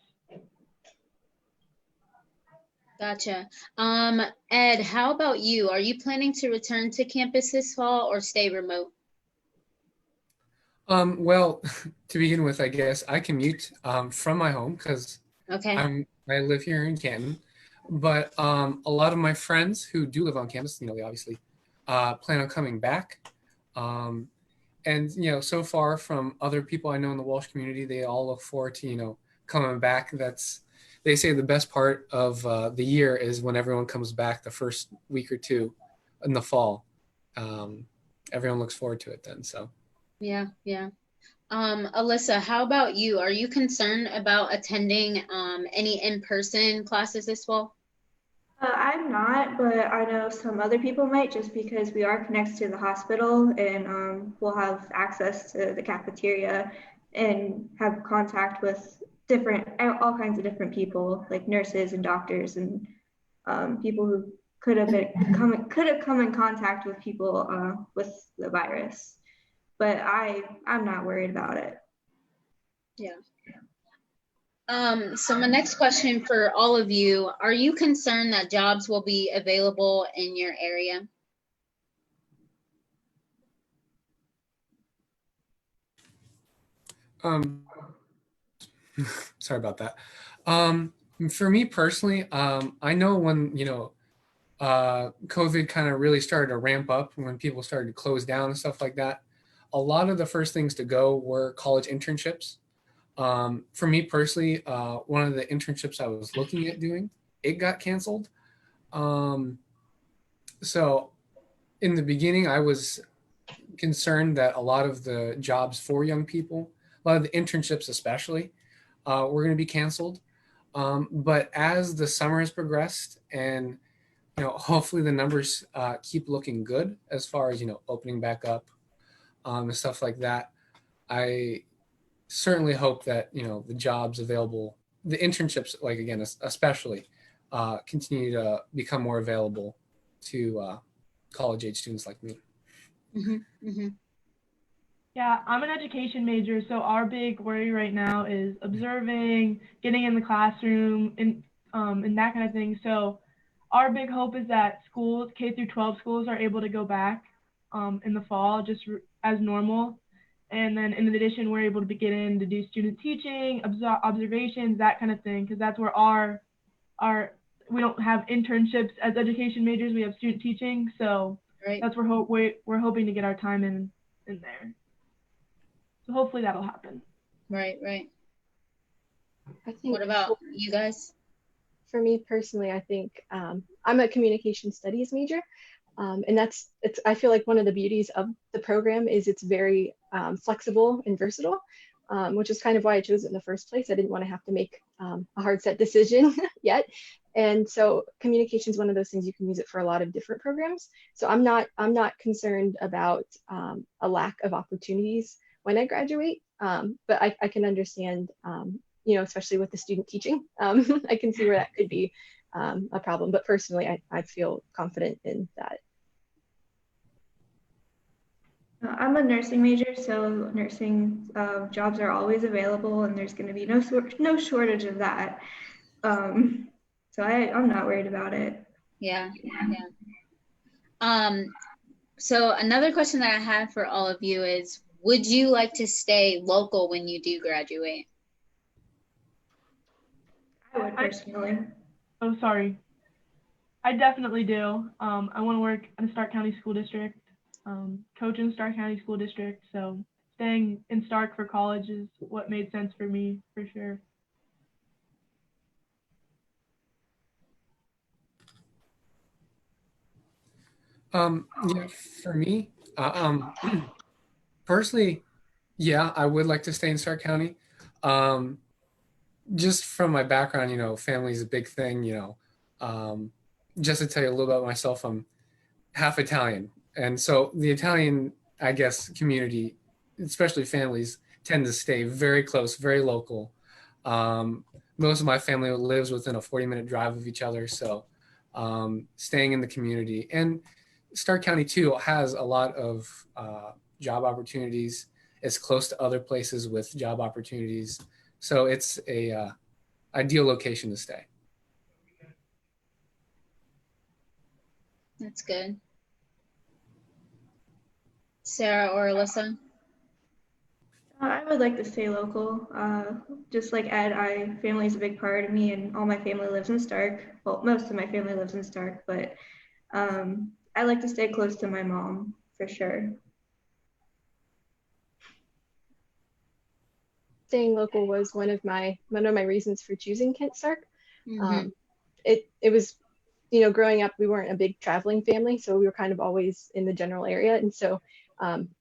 Gotcha. Ed, how about you? Are you planning to return to campus this fall or stay remote? Well, to begin with, I guess I commute from my home because Okay. I live here in Canton. But a lot of my friends who do live on campus, they obviously plan on coming back. And so far from other people I know in the Walsh community, they all look forward to coming back. They say the best part of the year is when everyone comes back the first week or two in the fall. Everyone looks forward to it then. So. Yeah. Alyssa, how about you? Are you concerned about attending any in-person classes this fall? I'm not, but I know some other people might, just because we are connected to the hospital and we'll have access to the cafeteria and have contact with all kinds of different people, like nurses and doctors and people who could have come in contact with people with the virus. But I'm not worried about it. Yeah. So my next question for all of you, are you concerned that jobs will be available in your area? Sorry about that. For me personally, I know when, COVID kind of really started to ramp up, when people started to close down and stuff like that, a lot of the first things to go were college internships. For me personally, one of the internships I was looking at doing, it got canceled. So in the beginning, I was concerned that a lot of the jobs for young people, a lot of the internships especially, were going to be canceled. But as the summer has progressed and, hopefully the numbers keep looking good as far as, opening back up and stuff like that, I certainly hope that, the jobs available, the internships, like again, especially, continue to become more available to college age students like me. Mm-hmm, mm-hmm. Yeah, I'm an education major, so our big worry right now is observing, getting in the classroom, and that kind of thing. So our big hope is that schools, K through 12 schools, are able to go back in the fall just as normal. And then in addition, we're able to get in to do student teaching, observations, that kind of thing, because that's where we don't have internships as education majors, we have student teaching. So right. That's where we're hoping to get our time in there. So hopefully that'll happen. Right. I think. What about you guys? For me personally, I think I'm a communication studies major. And I feel like one of the beauties of the program is it's very flexible and versatile, which is kind of why I chose it in the first place. I didn't want to have to make a hard set decision yet. And so communication is one of those things you can use it for a lot of different programs. So I'm not concerned about a lack of opportunities when I graduate, but I can understand, especially with the student teaching, I can see where that could be a problem. But personally, I feel confident in that. I'm a nursing major, so nursing jobs are always available, and there's going to be no shortage of that. So I'm not worried about it. Yeah. So another question that I have for all of you is, would you like to stay local when you do graduate? I would personally. Oh, sorry. I definitely do. I want to work in Stark County School District, coach in Stark County School District. So staying in Stark for college is what made sense for me, for sure. Yeah, for me, personally, yeah, I would like to stay in Stark County. Just from my background, family is a big thing, just to tell you a little about myself, I'm half Italian. And so the Italian, I guess, community, especially families, tend to stay very close, very local. Most of my family lives within a 40-minute drive of each other. So staying in the community. And, Stark County too has a lot of job opportunities. It's close to other places with job opportunities. So it's a ideal location to stay. That's good. Sarah or Alyssa? I would like to stay local. Just like Ed, family is a big part of me, and all my family lives in Stark. Well, most of my family lives in Stark, but I like to stay close to my mom for sure. Staying local was one of my reasons for choosing Kent Stark. Mhm. It was, you know, growing up, we weren't a big traveling family, so we were kind of always in the general area, and so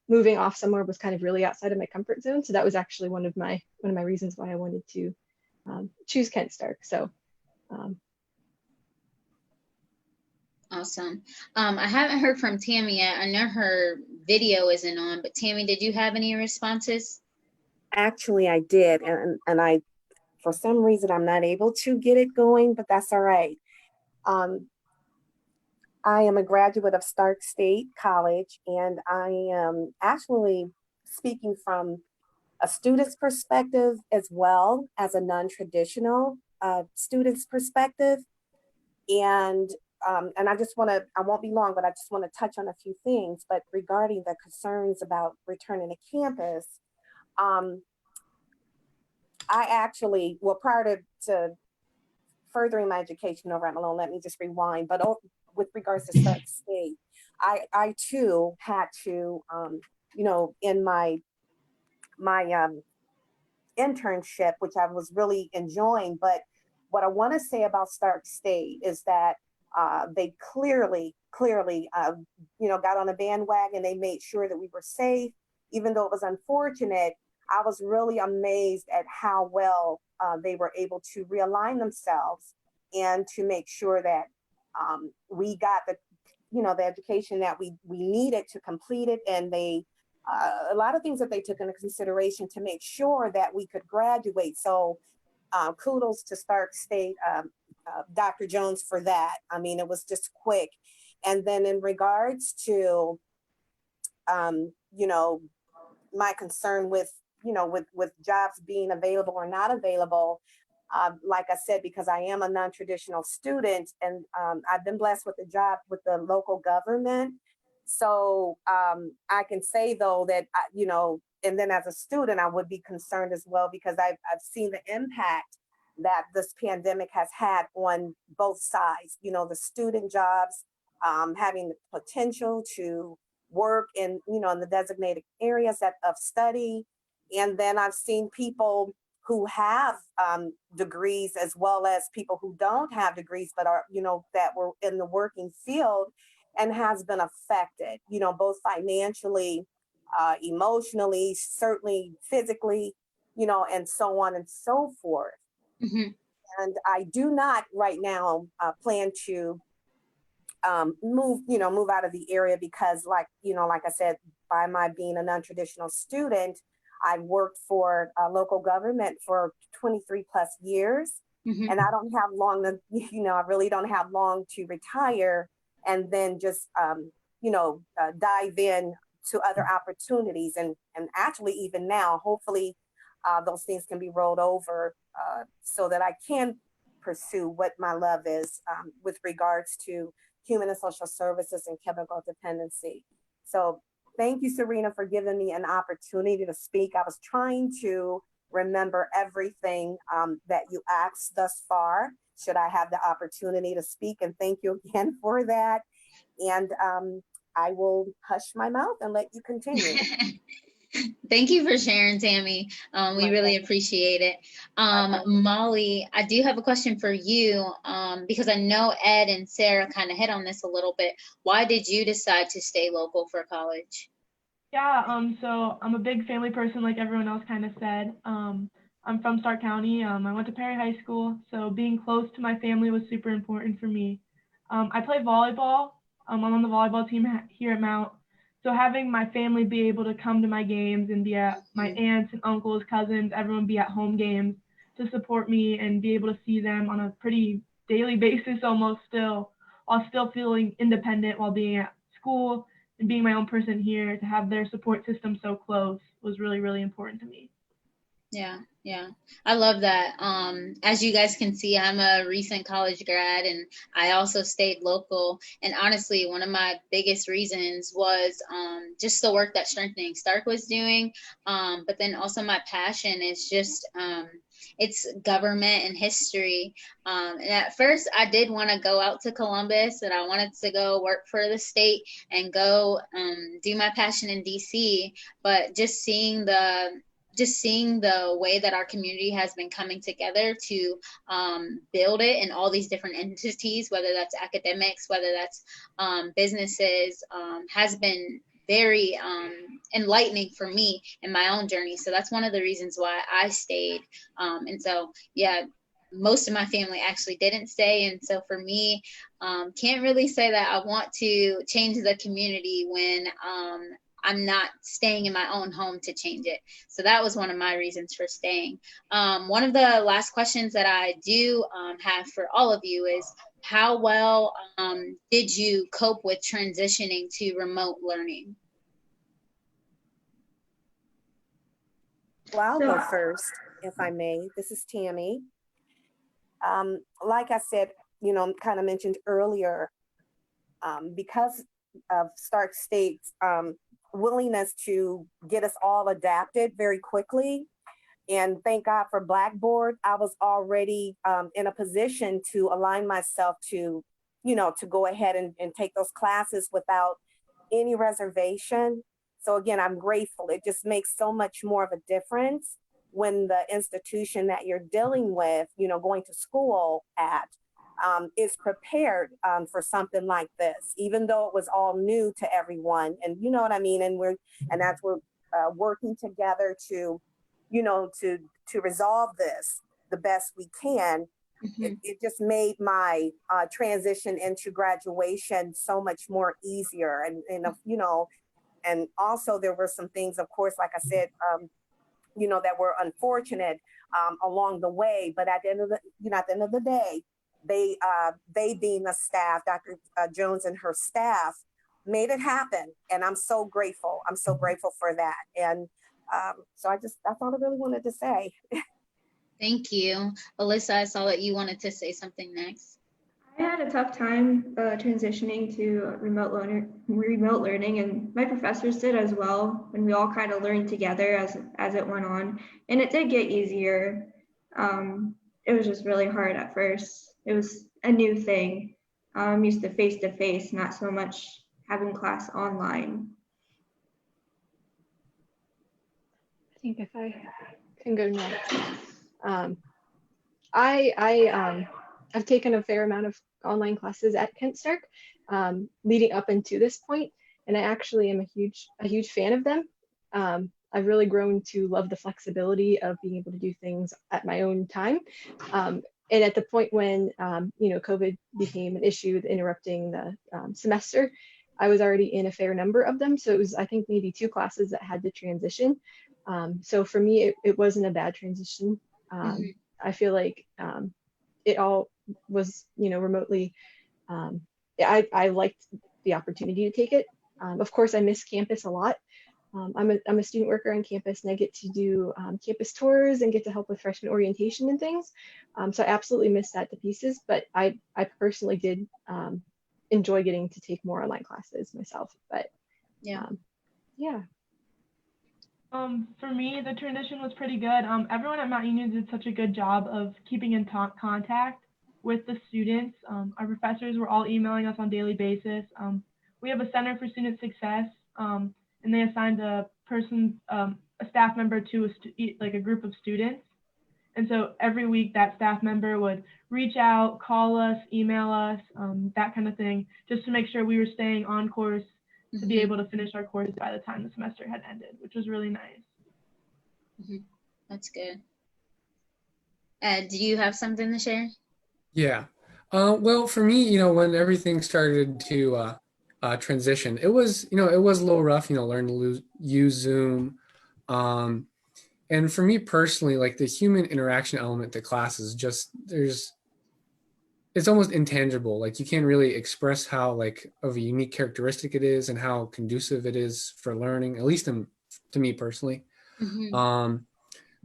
moving off somewhere was kind of really outside of my comfort zone. So that was actually one of my reasons why I wanted to choose Kent Stark. So Awesome. I haven't heard from Tammy yet. I know her video isn't on, but Tammy, did you have any responses? Actually, I did, and I, for some reason, I'm not able to get it going, but that's all right. I am a graduate of Stark State College, and I am actually speaking from a student's perspective as well as a non-traditional student's perspective. And I just want to, I won't be long, but I just want to touch on a few things. But regarding the concerns about returning to campus, I actually, well, prior to furthering my education over at Malone, let me just rewind. But with regards to Stark State, I too had to, you know, in my internship, which I was really enjoying. But what I want to say about Stark State is that they clearly, you know, got on a bandwagon. They made sure that we were safe, even though it was unfortunate. I was really amazed at how well they were able to realign themselves and to make sure that we got the, you know, the education that we needed to complete it. And they, a lot of things that they took into consideration to make sure that we could graduate. So kudos to Stark State, Dr. Jones, for that. I mean, it was just quick. And then in regards to, you know, my concern with, you know, with jobs being available or not available, like I said, because I am a non-traditional student, and I've been blessed with a job with the local government. So I can say though that, you know, and then as a student, I would be concerned as well, because I've seen the impact that this pandemic has had on both sides, you know, the student jobs, having the potential to work in, you know, in the designated areas of study. And then I've seen people who have degrees, as well as people who don't have degrees, but are, you know, that were in the working field and has been affected, you know, both financially, emotionally, certainly physically, you know, and so on and so forth. Mm-hmm. And I do not right now plan to move out of the area, because like, you know, like I said, by my being a non-traditional student, I worked for local government for 23 plus years. Mm-hmm. And I don't have long to, you know, I really don't have long to retire and then just, dive in to other opportunities. And actually even now, hopefully those things can be rolled over so that I can pursue what my love is with regards to human and social services and chemical dependency. So thank you, Serena, for giving me an opportunity to speak. I was trying to remember everything that you asked thus far, should I have the opportunity to speak. And thank you again for that. And I will hush my mouth and let you continue. Thank you for sharing, Tammy. We really appreciate it. Molly, I do have a question for you because I know Ed and Sarah kind of hit on this a little bit. Why did you decide to stay local for college? Yeah, so I'm a big family person, like everyone else kind of said. I'm from Stark County. I went to Perry High School, so being close to my family was super important for me. I play volleyball. I'm on the volleyball team here at Mount. So having my family be able to come to my games and be at my aunts and uncles, cousins, everyone be at home games to support me and be able to see them on a pretty daily basis almost still, while still feeling independent while being at school and being my own person here, to have their support system so close was really, really important to me. Yeah, yeah. I love that. As you guys can see, I'm a recent college grad and I also stayed local. And honestly, one of my biggest reasons was just the work that Strengthening Stark was doing. But then also my passion is just it's government and history. And at first I did want to go out to Columbus and I wanted to go work for the state and go do my passion in DC. But just seeing the way that our community has been coming together to build it in all these different entities, whether that's academics, whether that's businesses, has been very enlightening for me in my own journey. So that's one of the reasons why I stayed. And so, yeah, most of my family actually didn't stay. And so for me, can't really say that I want to change the community when I'm not staying in my own home to change it. So that was one of my reasons for staying. One of the last questions that I do have for all of you is, how well did you cope with transitioning to remote learning? Well, I'll go first, if I may. This is Tammy. Like I said, kind of mentioned earlier, because of Stark State's willingness to get us all adapted very quickly, and thank God for Blackboard, I was already in a position to align myself to, to go ahead and take those classes without any reservation. So again, I'm grateful. It just makes so much more of a difference when the institution that you're dealing with, going to school at, is prepared for something like this, even though it was all new to everyone. And you know what I mean? And we're working together to, to resolve this the best we can. Mm-hmm. It just made my transition into graduation so much more easier. And also there were some things, of course, like I said, that were unfortunate along the way. But at the end of the day, they being the staff, Dr. Jones and her staff, made it happen. And I'm so grateful. I'm so grateful for that. And so that's all I really wanted to say. Thank you. Alyssa, I saw that you wanted to say something next. I had a tough time transitioning to remote learning, and my professors did as well. And we all kind of learned together as it went on, and it did get easier. It was just really hard at first. It was a new thing. I'm used to face, not so much having class online. I think if I can go next. I've taken a fair amount of online classes at Kent Stark leading up into this point, and I actually am a huge fan of them. I've really grown to love the flexibility of being able to do things at my own time. And at the point when COVID became an issue with interrupting the semester, I was already in a fair number of them. So it was, I think, maybe 2 classes that had to transition. So for me, it wasn't a bad transition. I feel like it all was, remotely. I liked the opportunity to take it. Of course, I miss campus a lot. I'm a student worker on campus, and I get to do campus tours and get to help with freshman orientation and things. So I absolutely miss that to pieces. But I personally did enjoy getting to take more online classes myself. But yeah. For me, the transition was pretty good. Everyone at Mount Union did such a good job of keeping in contact with the students. Our professors were all emailing us on a daily basis. We have a Center for Student Success, and they assigned a staff member to a group of students. And so every week that staff member would reach out, call us, email us, that kind of thing, just to make sure we were staying on course to be able to finish our course by the time the semester had ended, which was really nice. That's good. Ed, do you have something to share? Yeah. Well, for me, when everything started to transition, it was a little rough, learning to use Zoom. And for me personally, like the human interaction element to classes, it's almost intangible. Like you can't really express how like of a unique characteristic it is and how conducive it is for learning, at least to me personally. Mhm.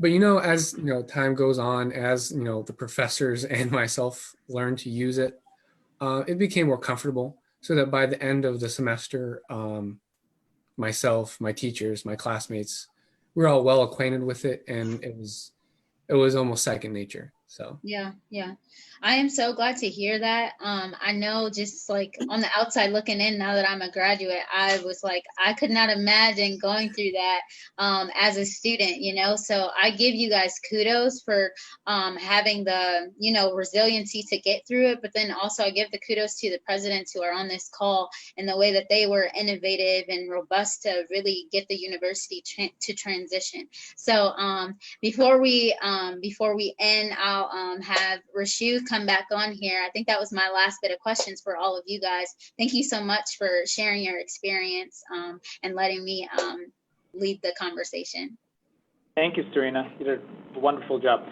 But as time goes on, as the professors and myself learn to use it, it became more comfortable. So that by the end of the semester, myself, my teachers, my classmates, we're all well acquainted with it, and it was almost second nature. So Yeah, yeah. I am so glad to hear that. I know just like on the outside looking in, now that I'm a graduate, I was like, I could not imagine going through that as a student, So I give you guys kudos for having the, resiliency to get through it. But then also I give the kudos to the presidents who are on this call and the way that they were innovative and robust to really get the university to transition. So before we end, I'll have Rashu come back on here. I think that was my last bit of questions for all of you guys. Thank you so much for sharing your experience and letting me lead the conversation. Thank you, Serena. You did a wonderful job.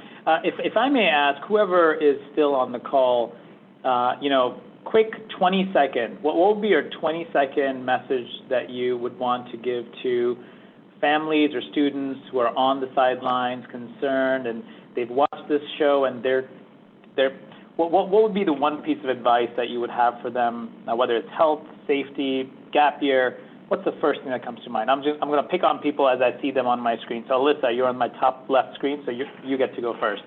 If I may ask, whoever is still on the call, quick 20-second, what would be your 20-second message that you would want to give to families or students who are on the sidelines, concerned, and they've watched this show, and what would be the one piece of advice that you would have for them, whether it's health, safety, gap year? What's the first thing that comes to mind? I'm going to pick on people as I see them on my screen. So Alyssa, you're on my top left screen, so you get to go first.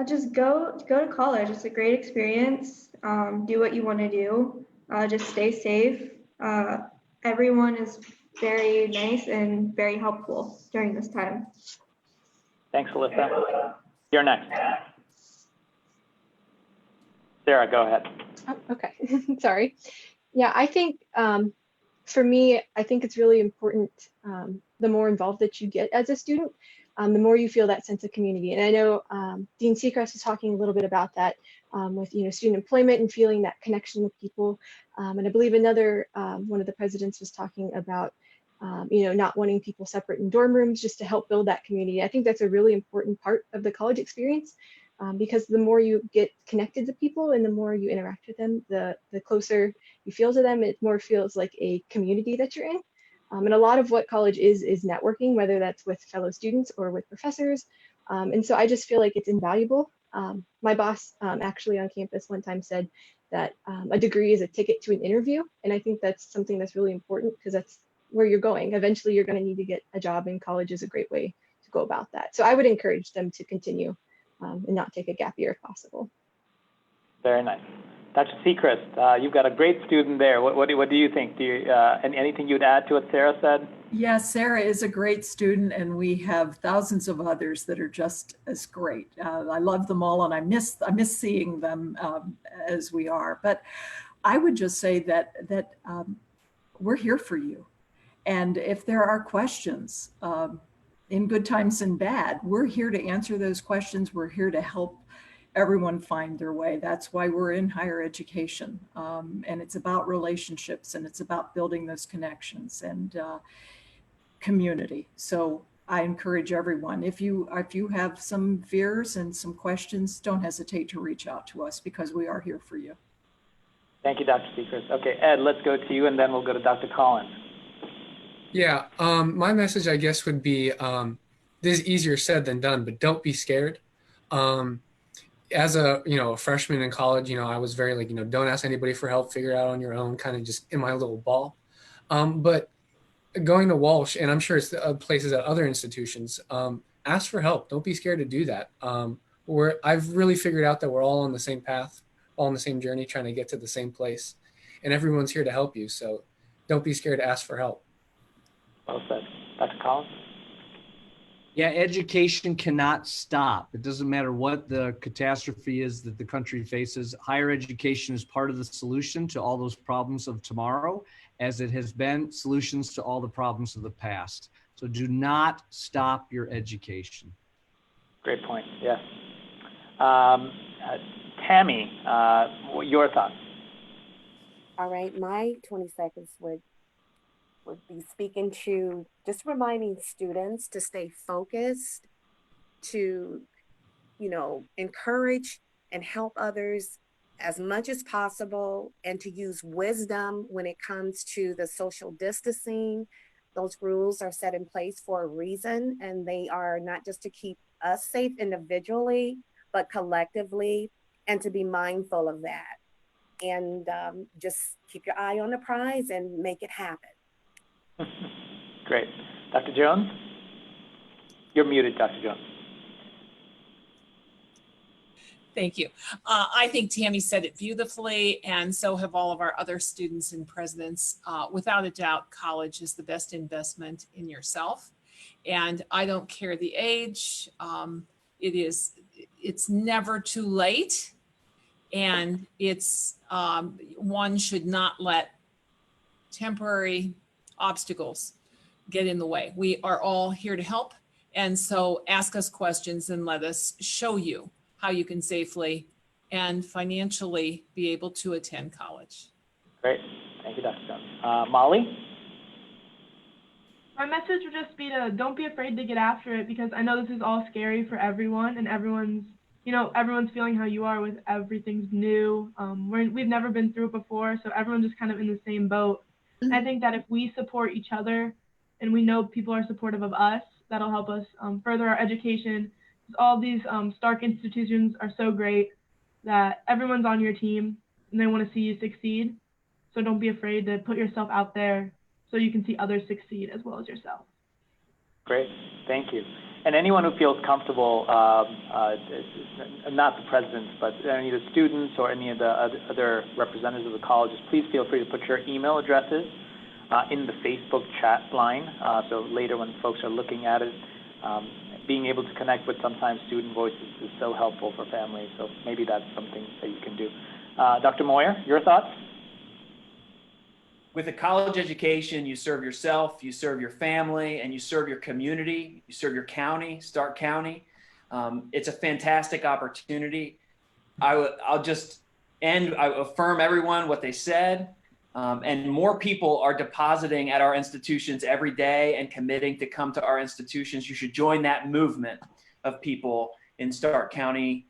Just go to college. It's a great experience. Do what you want to do. Just stay safe. Everyone is very nice and very helpful during this time. Thanks, Alyssa. You're next. Sarah, go ahead. Oh, okay, sorry. Yeah, I think for me, I think it's really important the more involved that you get as a student, the more you feel that sense of community. And I know Dean Seacrest was talking a little bit about that with student employment and feeling that connection with people. And I believe another one of the presidents was talking about not wanting people separate in dorm rooms just to help build that community. I think that's a really important part of the college experience because the more you get connected to people and the more you interact with them, the closer you feel to them, it more feels like a community that you're in. And a lot of what college is networking, whether that's with fellow students or with professors. And so I just feel like it's invaluable. My boss actually on campus one time said that a degree is a ticket to an interview. And I think that's something that's really important because that's where you're going. Eventually, you're going to need to get a job, and college is a great way to go about that. So I would encourage them to continue and not take a gap year if possible. Very nice. Dr. Seacrest, you've got a great student there. What do you think? Anything you'd add to what Sarah said? Yes, Sarah is a great student, and we have thousands of others that are just as great. I love them all, and I miss seeing them as we are. But I would just say that we're here for you. And if there are questions in good times and bad, we're here to answer those questions. We're here to help everyone find their way. That's why we're in higher education. And it's about relationships, and it's about building those connections and community. So I encourage everyone, if you have some fears and some questions, don't hesitate to reach out to us because we are here for you. Thank you, Dr. Seacrest. Okay, Ed, let's go to you, and then we'll go to Dr. Collins. Yeah, my message, I guess, would be this is easier said than done, but don't be scared. As a freshman in college, I was very don't ask anybody for help, figure it out on your own, kind of just in my little ball. But going to Walsh, and I'm sure it's places at other institutions, ask for help. Don't be scared to do that. I've really figured out that we're all on the same path, all on the same journey, trying to get to the same place, and everyone's here to help you. So don't be scared to ask for help. Well said. Dr. Collins? Yeah, education cannot stop. It doesn't matter what the catastrophe is that the country faces. Higher education is part of the solution to all those problems of tomorrow, as it has been solutions to all the problems of the past. So do not stop your education. Great point, yes. Tammy, your thoughts? All right, my 20 seconds would be speaking to just reminding students to stay focused, to encourage and help others as much as possible, and to use wisdom when it comes to the social distancing. Those rules are set in place for a reason, and they are not just to keep us safe individually, but collectively, and to be mindful of that. And just keep your eye on the prize and make it happen. Great. Dr. Jones? You're muted, Dr. Jones. Thank you. I think Tammy said it beautifully, and so have all of our other students and presidents. Without a doubt, college is the best investment in yourself. And I don't care the age. It's never too late. And one should not let temporary obstacles get in the way. We are all here to help. And so ask us questions and let us show you how you can safely and financially be able to attend college. Great. Thank you, Dr. Jones. Molly? My message would just be to don't be afraid to get after it, because I know this is all scary for everyone, and everyone's feeling how you are with everything's new. We've never been through it before, so everyone's just kind of in the same boat. Mm-hmm. I think that if we support each other and we know people are supportive of us, that'll help us further our education. All these Stark institutions are so great that everyone's on your team and they want to see you succeed. So don't be afraid to put yourself out there so you can see others succeed as well as yourself. Great, thank you. And anyone who feels comfortable, not the presidents, but any of the students or any of the other representatives of the colleges, please feel free to put your email addresses in the Facebook chat line. So later when folks are looking at it, being able to connect with sometimes student voices is so helpful for families. So maybe that's something that you can do. Dr. Moyer, your thoughts? With a college education, you serve yourself, you serve your family, and you serve your community, you serve your county, Stark County. It's a fantastic opportunity. I'll just end, I affirm everyone what they said. And more people are depositing at our institutions every day and committing to come to our institutions. You should join that movement of people in Stark County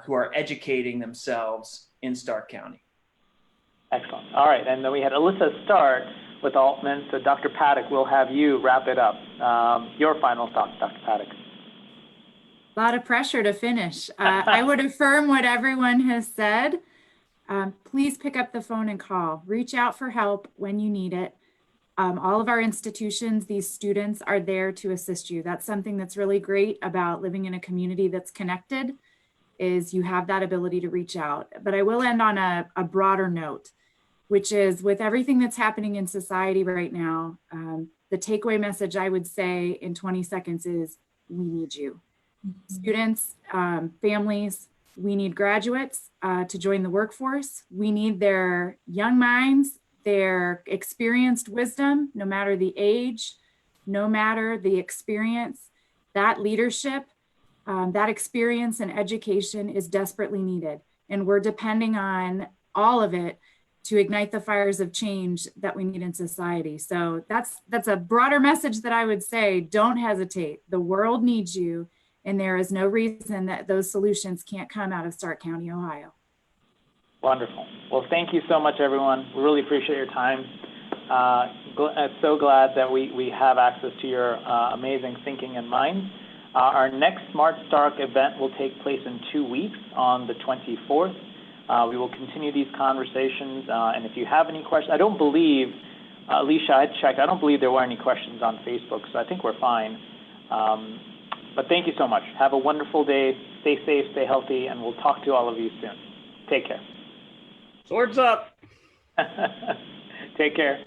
who are educating themselves in Stark County. Excellent. All right, and then we had Alyssa start with Altman. So Dr. Paddock, we'll have you wrap it up. Your final thoughts, Dr. Paddock. A lot of pressure to finish. I would affirm what everyone has said. Please pick up the phone and call. Reach out for help when you need it. All of our institutions, these students are there to assist you. That's something that's really great about living in a community that's connected, is you have that ability to reach out. But I will end on a broader note, which is with everything that's happening in society right now, the takeaway message I would say in 20 seconds is we need you. Mm-hmm. Students, families, we need graduates to join the workforce. We need their young minds, their experienced wisdom, no matter the age, no matter the experience. That leadership, that experience and education is desperately needed. And we're depending on all of it to ignite the fires of change that we need in society. So that's a broader message that I would say, don't hesitate. The world needs you, and there is no reason that those solutions can't come out of Stark County, Ohio. Wonderful. Well, thank you so much, everyone. We really appreciate your time. I'm so glad that we have access to your amazing thinking and mind. Our next Smart Stark event will take place in 2 weeks on the 24th. We will continue these conversations, and if you have any questions, I don't believe, Alicia, I checked, I don't believe there were any questions on Facebook, so I think we're fine. But thank you so much. Have a wonderful day. Stay safe, stay healthy, and we'll talk to all of you soon. Take care. Swords up. Take care.